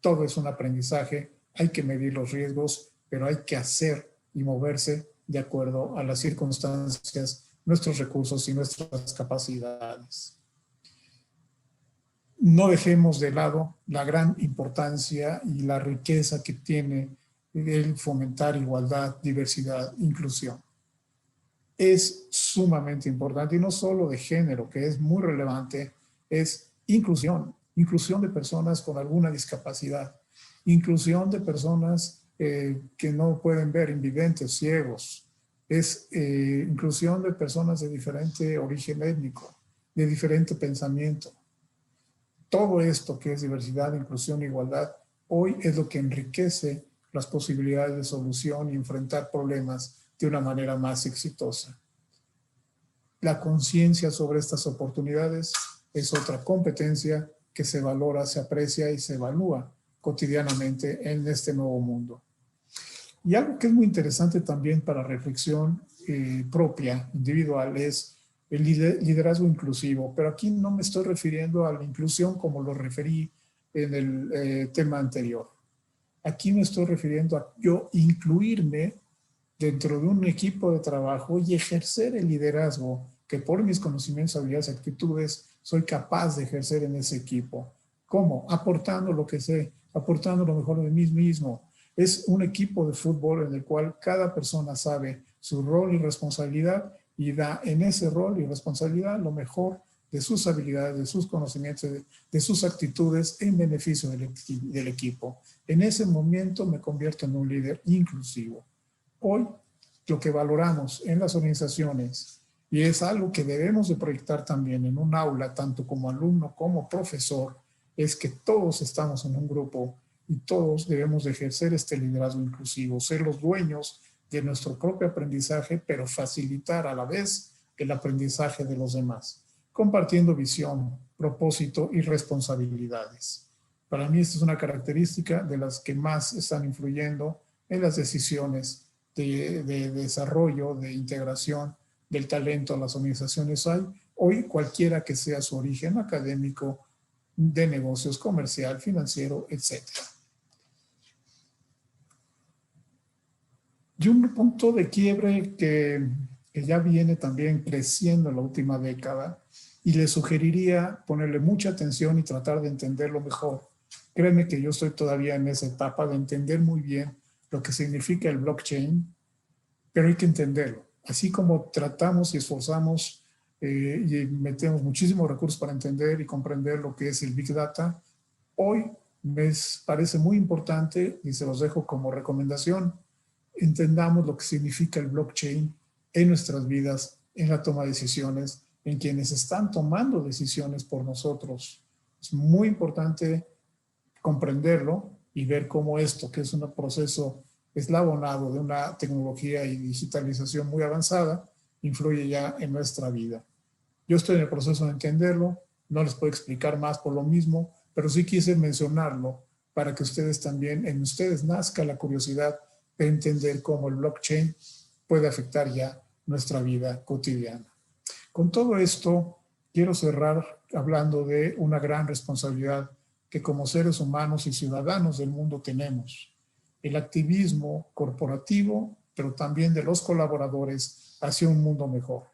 Todo es un aprendizaje. Hay que medir los riesgos, pero hay que hacer y moverse de acuerdo a las circunstancias, nuestros recursos y nuestras capacidades. No dejemos de lado la gran importancia y la riqueza que tiene el fomentar igualdad, diversidad, inclusión. Es sumamente importante, y no solo de género, que es muy relevante, es inclusión de personas con alguna discapacidad, inclusión de personas que no pueden ver, invidentes, ciegos, es inclusión de personas de diferente origen étnico, de diferente pensamiento. Todo esto que es diversidad, inclusión e igualdad, hoy es lo que enriquece las posibilidades de solución y enfrentar problemas de una manera más exitosa. La conciencia sobre estas oportunidades es otra competencia que se valora, se aprecia y se evalúa cotidianamente en este nuevo mundo. Y algo que es muy interesante también para reflexión propia, individual, es el liderazgo inclusivo. Pero aquí no me estoy refiriendo a la inclusión como lo referí en el tema anterior. Aquí me estoy refiriendo a yo incluirme dentro de un equipo de trabajo y ejercer el liderazgo que por mis conocimientos, habilidades y actitudes soy capaz de ejercer en ese equipo. ¿Cómo? Aportando lo que sé, aportando lo mejor de mí mismo. Es un equipo de fútbol en el cual cada persona sabe su rol y responsabilidad y da en ese rol y responsabilidad lo mejor de sus habilidades, de sus conocimientos, de sus actitudes en beneficio del equipo. En ese momento me convierto en un líder inclusivo. Hoy lo que valoramos en las organizaciones, y es algo que debemos de proyectar también en un aula, tanto como alumno como profesor, es que todos estamos en un grupo y todos debemos de ejercer este liderazgo inclusivo, ser los dueños de nuestro propio aprendizaje, pero facilitar a la vez el aprendizaje de los demás, compartiendo visión, propósito y responsabilidades. Para mí esta es una característica de las que más están influyendo en las decisiones de desarrollo, de integración del talento a las organizaciones hay. Hoy, cualquiera que sea su origen académico, de negocios, comercial, financiero, etc. Y un punto de quiebre que ya viene también creciendo en la última década, y le sugeriría ponerle mucha atención y tratar de entenderlo mejor. Créeme que yo estoy todavía en esa etapa de entender muy bien lo que significa el blockchain, pero hay que entenderlo. Así como tratamos y esforzamos y metemos muchísimos recursos para entender y comprender lo que es el Big Data, hoy me parece muy importante, y se los dejo como recomendación, entendamos lo que significa el blockchain en nuestras vidas, en la toma de decisiones, en quienes están tomando decisiones por nosotros. Es muy importante comprenderlo y ver cómo esto, que es un proceso eslabonado de una tecnología y digitalización muy avanzada, influye ya en nuestra vida. Yo estoy en el proceso de entenderlo, no les puedo explicar más por lo mismo, pero sí quise mencionarlo para que ustedes también, en ustedes nazca la curiosidad de entender cómo el blockchain puede afectar ya nuestra vida cotidiana. Con todo esto, quiero cerrar hablando de una gran responsabilidad que como seres humanos y ciudadanos del mundo tenemos. El activismo corporativo, pero también de los colaboradores hacia un mundo mejor.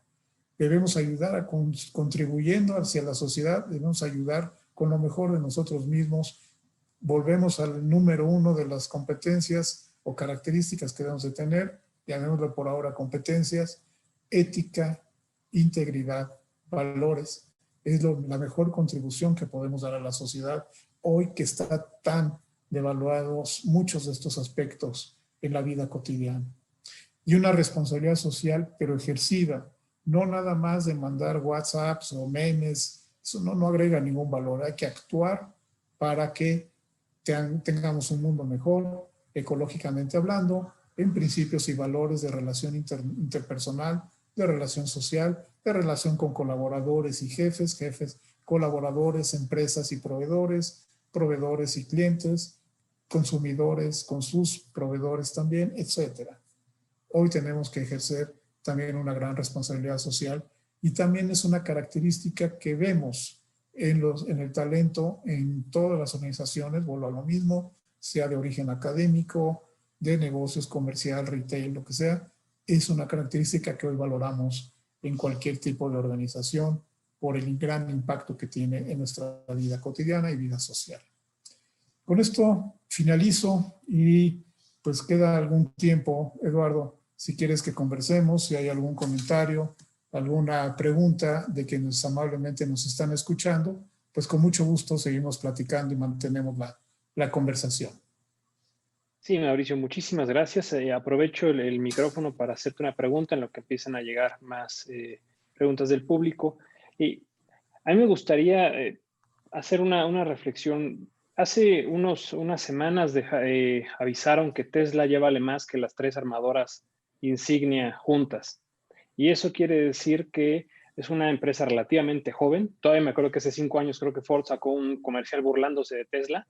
Debemos ayudar a contribuyendo hacia la sociedad, debemos ayudar con lo mejor de nosotros mismos. Volvemos al número uno de las competencias o características que debemos de tener, llamémoslo por ahora competencias, ética, integridad, valores. Es la mejor contribución que podemos dar a la sociedad hoy que está tan devaluados muchos de estos aspectos en la vida cotidiana. Y una responsabilidad social, pero ejercida, no nada más de mandar WhatsApps o memes, eso no agrega ningún valor. Hay que actuar para que tengamos un mundo mejor, ecológicamente hablando, en principios y valores de relación interpersonal, de relación social, de relación con colaboradores y jefes, colaboradores, empresas y proveedores, proveedores y clientes, consumidores con sus proveedores también, etcétera. Hoy tenemos que ejercer también una gran responsabilidad social y también es una característica que vemos en el talento en todas las organizaciones, vuelvo a lo mismo, sea de origen académico, de negocios, comercial, retail, lo que sea, es una característica que hoy valoramos en cualquier tipo de organización por el gran impacto que tiene en nuestra vida cotidiana y vida social. Con esto finalizo y pues queda algún tiempo, Eduardo, si quieres que conversemos, si hay algún comentario, alguna pregunta de quienes amablemente nos están escuchando, pues con mucho gusto seguimos platicando y mantenemos la conversación. Sí, Mauricio, muchísimas gracias. Aprovecho el micrófono para hacerte una pregunta en lo que empiezan a llegar más preguntas del público. Y a mí me gustaría hacer una reflexión. Hace unas semanas avisaron que Tesla ya vale más que las tres armadoras insignia juntas. Y eso quiere decir que es una empresa relativamente joven. Todavía me acuerdo que hace 5 años creo que Ford sacó un comercial burlándose de Tesla.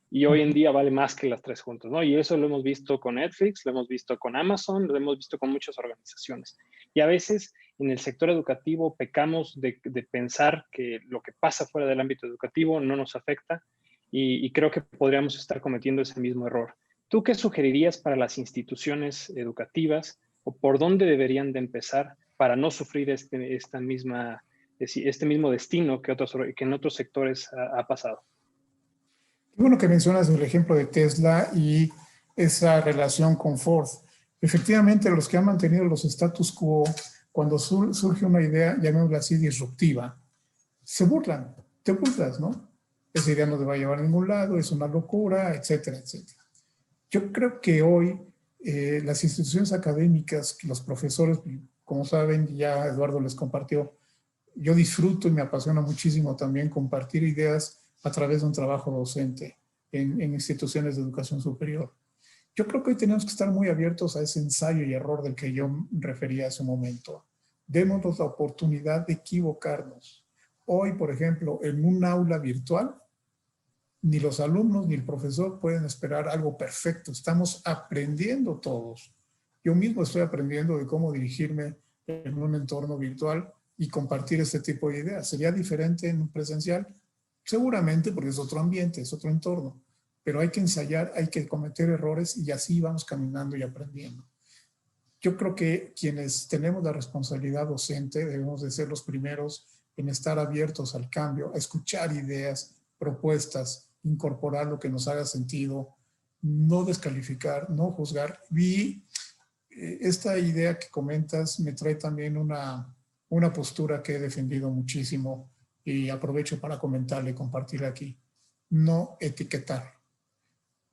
y hoy en día vale más que las tres juntas, ¿no? Y eso lo hemos visto con Netflix, lo hemos visto con Amazon, lo hemos visto con muchas organizaciones. Y a veces en el sector educativo pecamos de pensar que lo que pasa fuera del ámbito educativo no nos afecta y creo que podríamos estar cometiendo ese mismo error. ¿Tú qué sugerirías para las instituciones educativas o por dónde deberían de empezar para no sufrir este mismo destino que en otros sectores ha pasado? Qué bueno que mencionas el ejemplo de Tesla y esa relación con Ford. Efectivamente, los que han mantenido los status quo, cuando surge una idea, llamémosla así, disruptiva, se burlan, te burlas, ¿no? Esa idea no te va a llevar a ningún lado, es una locura, etcétera, etcétera. Yo creo que hoy las instituciones académicas, los profesores, como saben, ya Eduardo les compartió, yo disfruto y me apasiona muchísimo también compartir ideas a través de un trabajo docente en instituciones de educación superior. Yo creo que hoy tenemos que estar muy abiertos a ese ensayo y error del que yo refería hace un momento. Démonos la oportunidad de equivocarnos. Hoy, por ejemplo, en un aula virtual, ni los alumnos ni el profesor pueden esperar algo perfecto. Estamos aprendiendo todos. Yo mismo estoy aprendiendo de cómo dirigirme en un entorno virtual y compartir este tipo de ideas. ¿Sería diferente en un presencial? Seguramente, porque es otro ambiente, es otro entorno. Pero hay que ensayar, hay que cometer errores y así vamos caminando y aprendiendo. Yo creo que quienes tenemos la responsabilidad docente debemos de ser los primeros en estar abiertos al cambio, a escuchar ideas, propuestas, incorporar lo que nos haga sentido, no descalificar, no juzgar. Y esta idea que comentas me trae también una postura que he defendido muchísimo y aprovecho para comentarle y compartirla aquí. No etiquetar.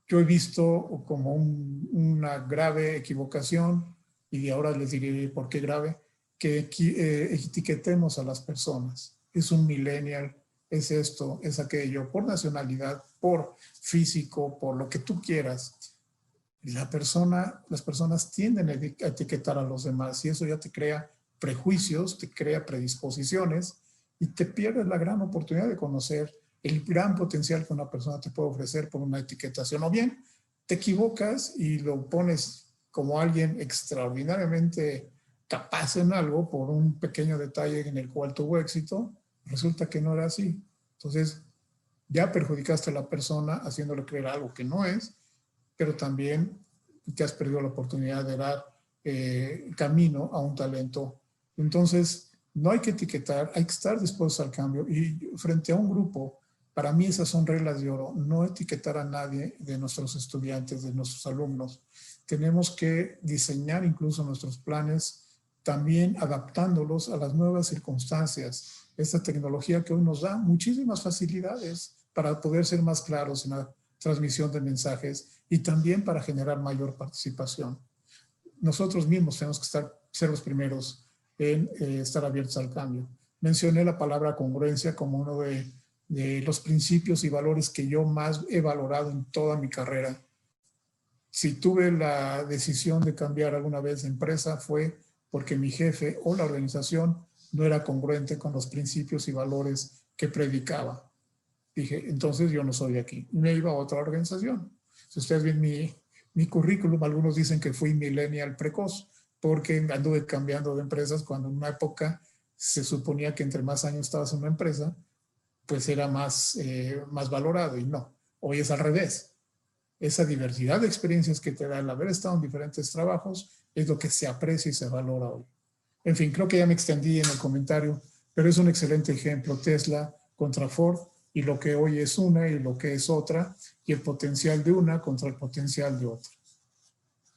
Yo he visto como una grave equivocación, y ahora les diré por qué grave, que etiquetemos a las personas. Es un millennial, es esto, es aquello, por nacionalidad, por físico, por lo que tú quieras. Las personas tienden a etiquetar a los demás y eso ya te crea prejuicios, te crea predisposiciones y te pierdes la gran oportunidad de conocer el gran potencial que una persona te puede ofrecer por una etiquetación. O bien, te equivocas y lo pones como alguien extraordinariamente capaz en algo por un pequeño detalle en el cual tuvo éxito, resulta que no era así. Entonces, ya perjudicaste a la persona haciéndole creer algo que no es, pero también te has perdido la oportunidad de dar camino a un talento. Entonces, no hay que etiquetar, hay que estar dispuestos al cambio. Y frente a un grupo, para mí esas son reglas de oro, no etiquetar a nadie de nuestros estudiantes, de nuestros alumnos. Tenemos que diseñar incluso nuestros planes, también adaptándolos a las nuevas circunstancias. Esta tecnología que hoy nos da muchísimas facilidades para poder ser más claros en la transmisión de mensajes y también para generar mayor participación. Nosotros mismos tenemos que ser los primeros en estar abiertos al cambio. Mencioné la palabra congruencia como uno de los principios y valores que yo más he valorado en toda mi carrera. Si tuve la decisión de cambiar alguna vez de empresa fue porque mi jefe o la organización no era congruente con los principios y valores que predicaba. Dije, entonces yo no soy de aquí. Me iba a otra organización. Si ustedes ven mi currículum, algunos dicen que fui millennial precoz, porque anduve cambiando de empresas cuando en una época se suponía que entre más años estabas en una empresa, pues era más valorado y no. Hoy es al revés. Esa diversidad de experiencias que te da el haber estado en diferentes trabajos es lo que se aprecia y se valora hoy. En fin, creo que ya me extendí en el comentario, pero es un excelente ejemplo. Tesla contra Ford y lo que hoy es una y lo que es otra y el potencial de una contra el potencial de otra.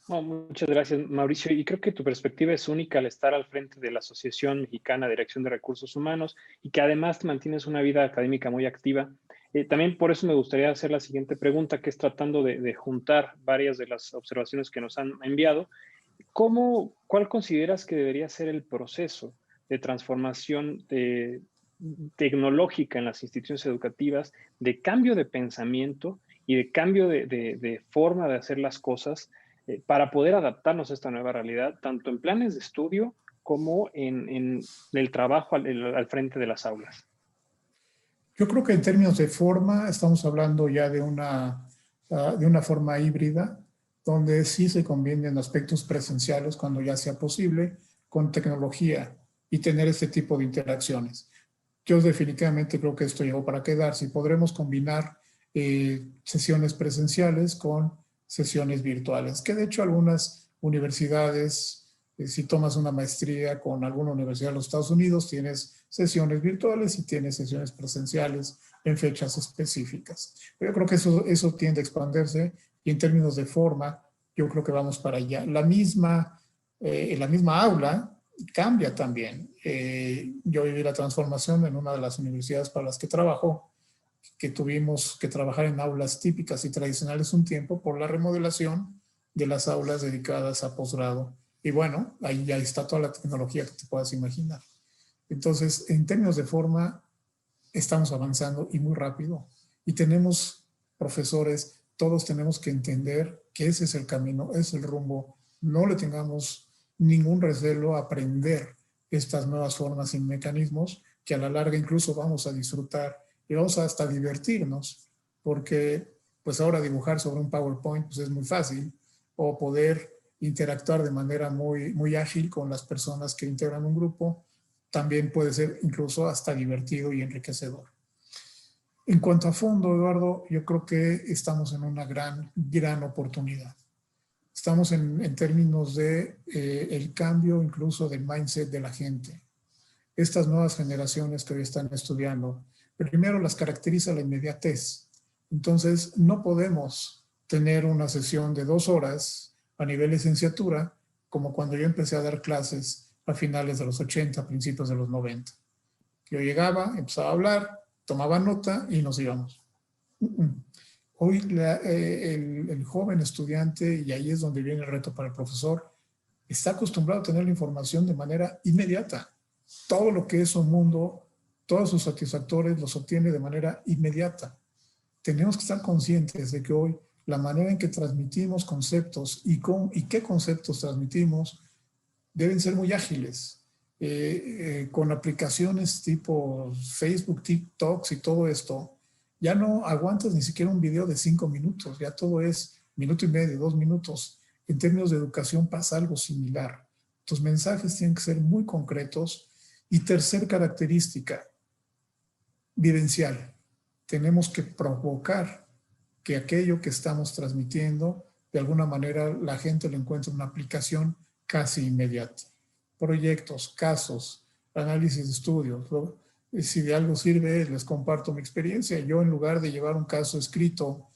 Oh, muchas gracias, Mauricio. Y creo que tu perspectiva es única al estar al frente de la Asociación Mexicana de Dirección de Recursos Humanos y que además mantienes una vida académica muy activa. También por eso me gustaría hacer la siguiente pregunta, que es tratando de juntar varias de las observaciones que nos han enviado. ¿Cuál consideras que debería ser el proceso de transformación tecnológica en las instituciones educativas, de cambio de pensamiento y de cambio de forma de hacer las cosas para poder adaptarnos a esta nueva realidad, tanto en planes de estudio como en el trabajo al frente de las aulas? Yo creo que en términos de forma estamos hablando ya de una de una forma híbrida, donde sí se combinen aspectos presenciales cuando ya sea posible con tecnología y tener este tipo de interacciones. Yo definitivamente creo que esto llegó para quedarse y podremos combinar sesiones presenciales con sesiones virtuales, que de hecho algunas universidades, si tomas una maestría con alguna universidad de los Estados Unidos, tienes sesiones virtuales y tienes sesiones presenciales en fechas específicas. Pero yo creo que eso tiende a expandirse y en términos de forma, yo creo que vamos para allá. En la misma aula cambia también. Yo viví la transformación en una de las universidades para las que trabajo, que tuvimos que trabajar en aulas típicas y tradicionales un tiempo por la remodelación de las aulas dedicadas a posgrado. Y bueno, ahí ya está toda la tecnología que te puedas imaginar. Entonces, en términos de forma, estamos avanzando y muy rápido. Y tenemos profesores, todos tenemos que entender que ese es el camino, es el rumbo. No le tengamos ningún recelo a aprender estas nuevas formas y mecanismos que a la larga incluso vamos a disfrutar y vamos a hasta divertirnos, porque pues ahora dibujar sobre un PowerPoint pues es muy fácil, o poder interactuar de manera muy ágil con las personas que integran un grupo, también puede ser incluso hasta divertido y enriquecedor. En cuanto a fondo, Eduardo, yo creo que estamos en una gran oportunidad. Estamos en términos de el cambio incluso del mindset de la gente. Estas nuevas generaciones que hoy están estudiando, primero las caracteriza la inmediatez. Entonces, no podemos tener una sesión de 2 horas a nivel licenciatura como cuando yo empecé a dar clases a finales de los 80, principios de los 90. Yo llegaba, empezaba a hablar, tomaba nota y nos íbamos. Hoy el joven estudiante, y ahí es donde viene el reto para el profesor, está acostumbrado a tener la información de manera inmediata. Todo lo que es un mundo, todos sus satisfactores los obtiene de manera inmediata. Tenemos que estar conscientes de que hoy la manera en que transmitimos conceptos y qué conceptos transmitimos deben ser muy ágiles. Con aplicaciones tipo Facebook, TikToks y todo esto, ya no aguantas ni siquiera un video de 5 minutos, ya todo es 1.5 minutos, 2 minutos. En términos de educación pasa algo similar. Tus mensajes tienen que ser muy concretos. Y tercer característica, vivencial. Tenemos que provocar que aquello que estamos transmitiendo, de alguna manera la gente lo encuentre una aplicación casi inmediata. Proyectos, casos, análisis de estudios. Si de algo sirve, les comparto mi experiencia. Yo, en lugar de llevar un caso escrito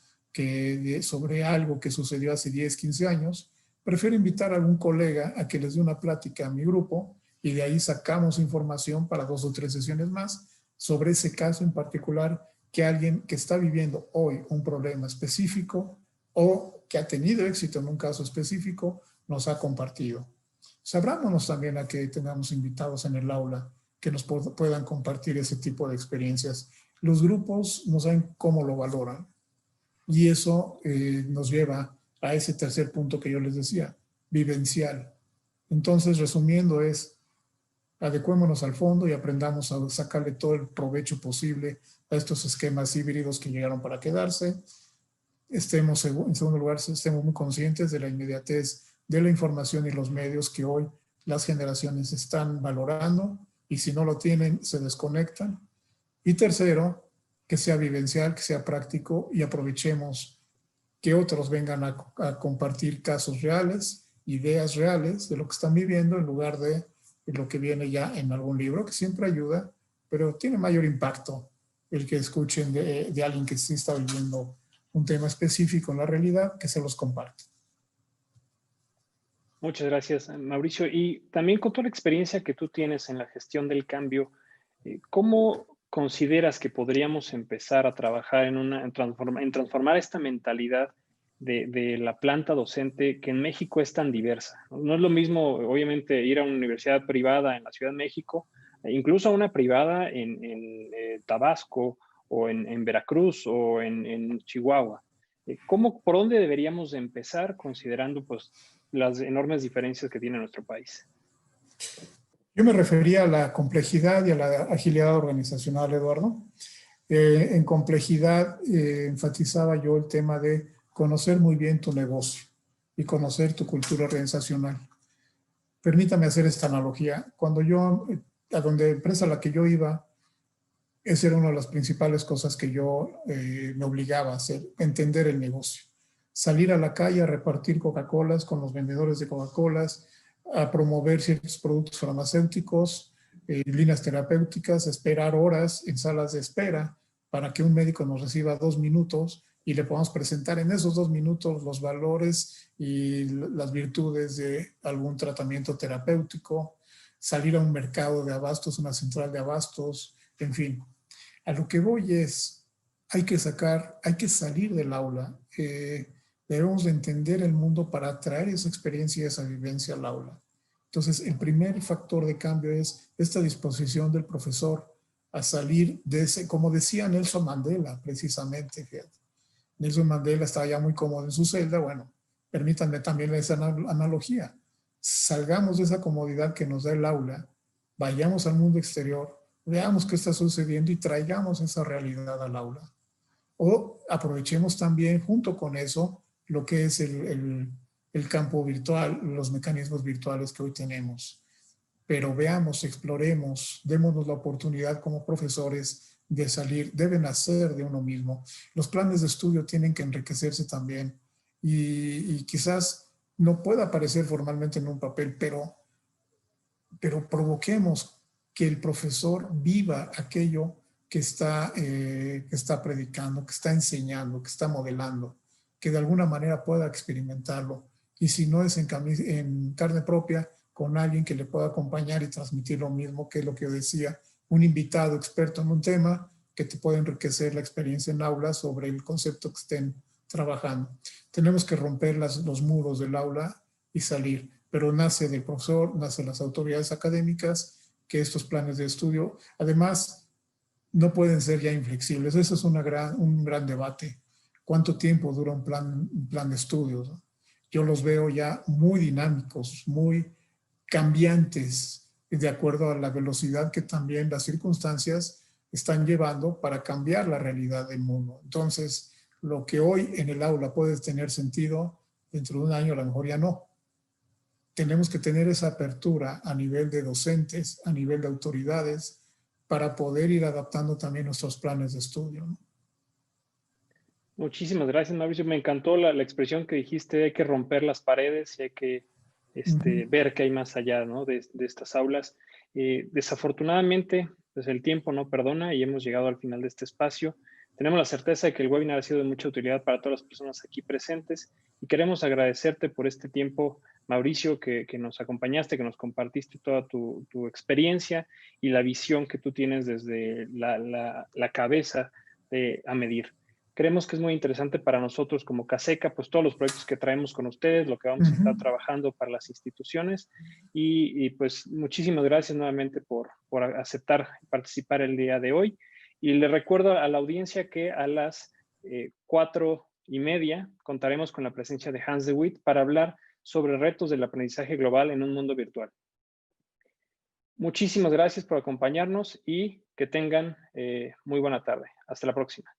sobre algo que sucedió hace 10, 15 años, prefiero invitar a algún colega a que les dé una plática a mi grupo y de ahí sacamos información para 2 o 3 sesiones más sobre ese caso en particular, que alguien que está viviendo hoy un problema específico o que ha tenido éxito en un caso específico nos ha compartido. Sabrámonos también a que tengamos invitados en el aula que nos puedan compartir ese tipo de experiencias. Los grupos no saben cómo lo valoran y eso nos lleva a ese tercer punto que yo les decía, vivencial. Entonces, resumiendo, adecuémonos al fondo y aprendamos a sacarle todo el provecho posible a estos esquemas híbridos que llegaron para quedarse. En segundo lugar, estemos muy conscientes de la inmediatez de la información y los medios que hoy las generaciones están valorando, y si no lo tienen, se desconectan. Y tercero, que sea vivencial, que sea práctico, y aprovechemos que otros vengan a compartir casos reales, ideas reales de lo que están viviendo, en lugar de lo que viene ya en algún libro, que siempre ayuda, pero tiene mayor impacto el que escuchen de alguien que sí está viviendo un tema específico en la realidad, que se los comparte. Muchas gracias, Mauricio. Y también con toda la experiencia que tú tienes en la gestión del cambio, ¿cómo consideras que podríamos empezar a trabajar en transformar esta mentalidad de la planta docente que en México es tan diversa? No es lo mismo, obviamente, ir a una universidad privada en la Ciudad de México, incluso a una privada en Tabasco o en Veracruz o en Chihuahua. ¿Por dónde deberíamos empezar considerando pues, las enormes diferencias que tiene nuestro país? Yo me refería a la complejidad y a la agilidad organizacional, Eduardo. En complejidad enfatizaba yo el tema de conocer muy bien tu negocio y conocer tu cultura organizacional. Permítame hacer esta analogía. Cuando yo, a donde empresa a la que yo iba, esa era una de las principales cosas que yo me obligaba a hacer, entender el negocio. Salir a la calle a repartir Coca-Colas con los vendedores de Coca-Colas, a promover ciertos productos farmacéuticos, líneas terapéuticas, esperar horas en salas de espera para que un médico nos reciba 2 minutos y le podamos presentar en esos 2 minutos los valores y las virtudes de algún tratamiento terapéutico, salir a un mercado de abastos, una central de abastos, en fin. A lo que voy es, hay que salir del aula. Debemos de entender el mundo para traer esa experiencia y esa vivencia al aula. Entonces, el primer factor de cambio es esta disposición del profesor a salir de ese, como decía Nelson Mandela, precisamente, fíjate. Nelson Mandela estaba ya muy cómodo en su celda. Bueno, permítanme también esa analogía. Salgamos de esa comodidad que nos da el aula, vayamos al mundo exterior, veamos qué está sucediendo y traigamos esa realidad al aula. O aprovechemos también junto con eso lo que es el campo virtual, los mecanismos virtuales que hoy tenemos. Pero veamos, exploremos, démonos la oportunidad como profesores de salir, deben hacer de uno mismo. Los planes de estudio tienen que enriquecerse también y quizás no pueda aparecer formalmente en un papel, pero provoquemos que el profesor viva aquello que está predicando, que está enseñando, que está modelando, que de alguna manera pueda experimentarlo. Y si no es en carne propia, con alguien que le pueda acompañar y transmitir lo mismo, que es lo que yo decía, un invitado experto en un tema que te puede enriquecer la experiencia en aula sobre el concepto que estén trabajando. Tenemos que romper los muros del aula y salir, pero nace del profesor, nace de las autoridades académicas, que estos planes de estudio, además, no pueden ser ya inflexibles. Eso es un gran debate. ¿Cuánto tiempo dura un plan de estudios? Yo los veo ya muy dinámicos, muy cambiantes, de acuerdo a la velocidad que también las circunstancias están llevando para cambiar la realidad del mundo. Entonces, lo que hoy en el aula puede tener sentido, dentro de un año a lo mejor ya no. Tenemos que tener esa apertura a nivel de docentes, a nivel de autoridades, para poder ir adaptando también nuestros planes de estudio, ¿no? Muchísimas gracias, Mauricio. Me encantó la expresión que dijiste, hay que romper las paredes y hay que ver qué hay más allá, ¿no? de estas aulas. Desafortunadamente, pues el tiempo no perdona y hemos llegado al final de este espacio. Tenemos la certeza de que el webinar ha sido de mucha utilidad para todas las personas aquí presentes y queremos agradecerte por este tiempo, Mauricio, que nos acompañaste, que nos compartiste toda tu experiencia y la visión que tú tienes desde la cabeza a medir. Creemos que es muy interesante para nosotros como CASECA, pues todos los proyectos que traemos con ustedes, lo que vamos a estar trabajando para las instituciones y pues muchísimas gracias nuevamente por aceptar participar el día de hoy. Y le recuerdo a la audiencia que a las 4:30 contaremos con la presencia de Hans de Witt para hablar sobre retos del aprendizaje global en un mundo virtual. Muchísimas gracias por acompañarnos y que tengan muy buena tarde. Hasta la próxima.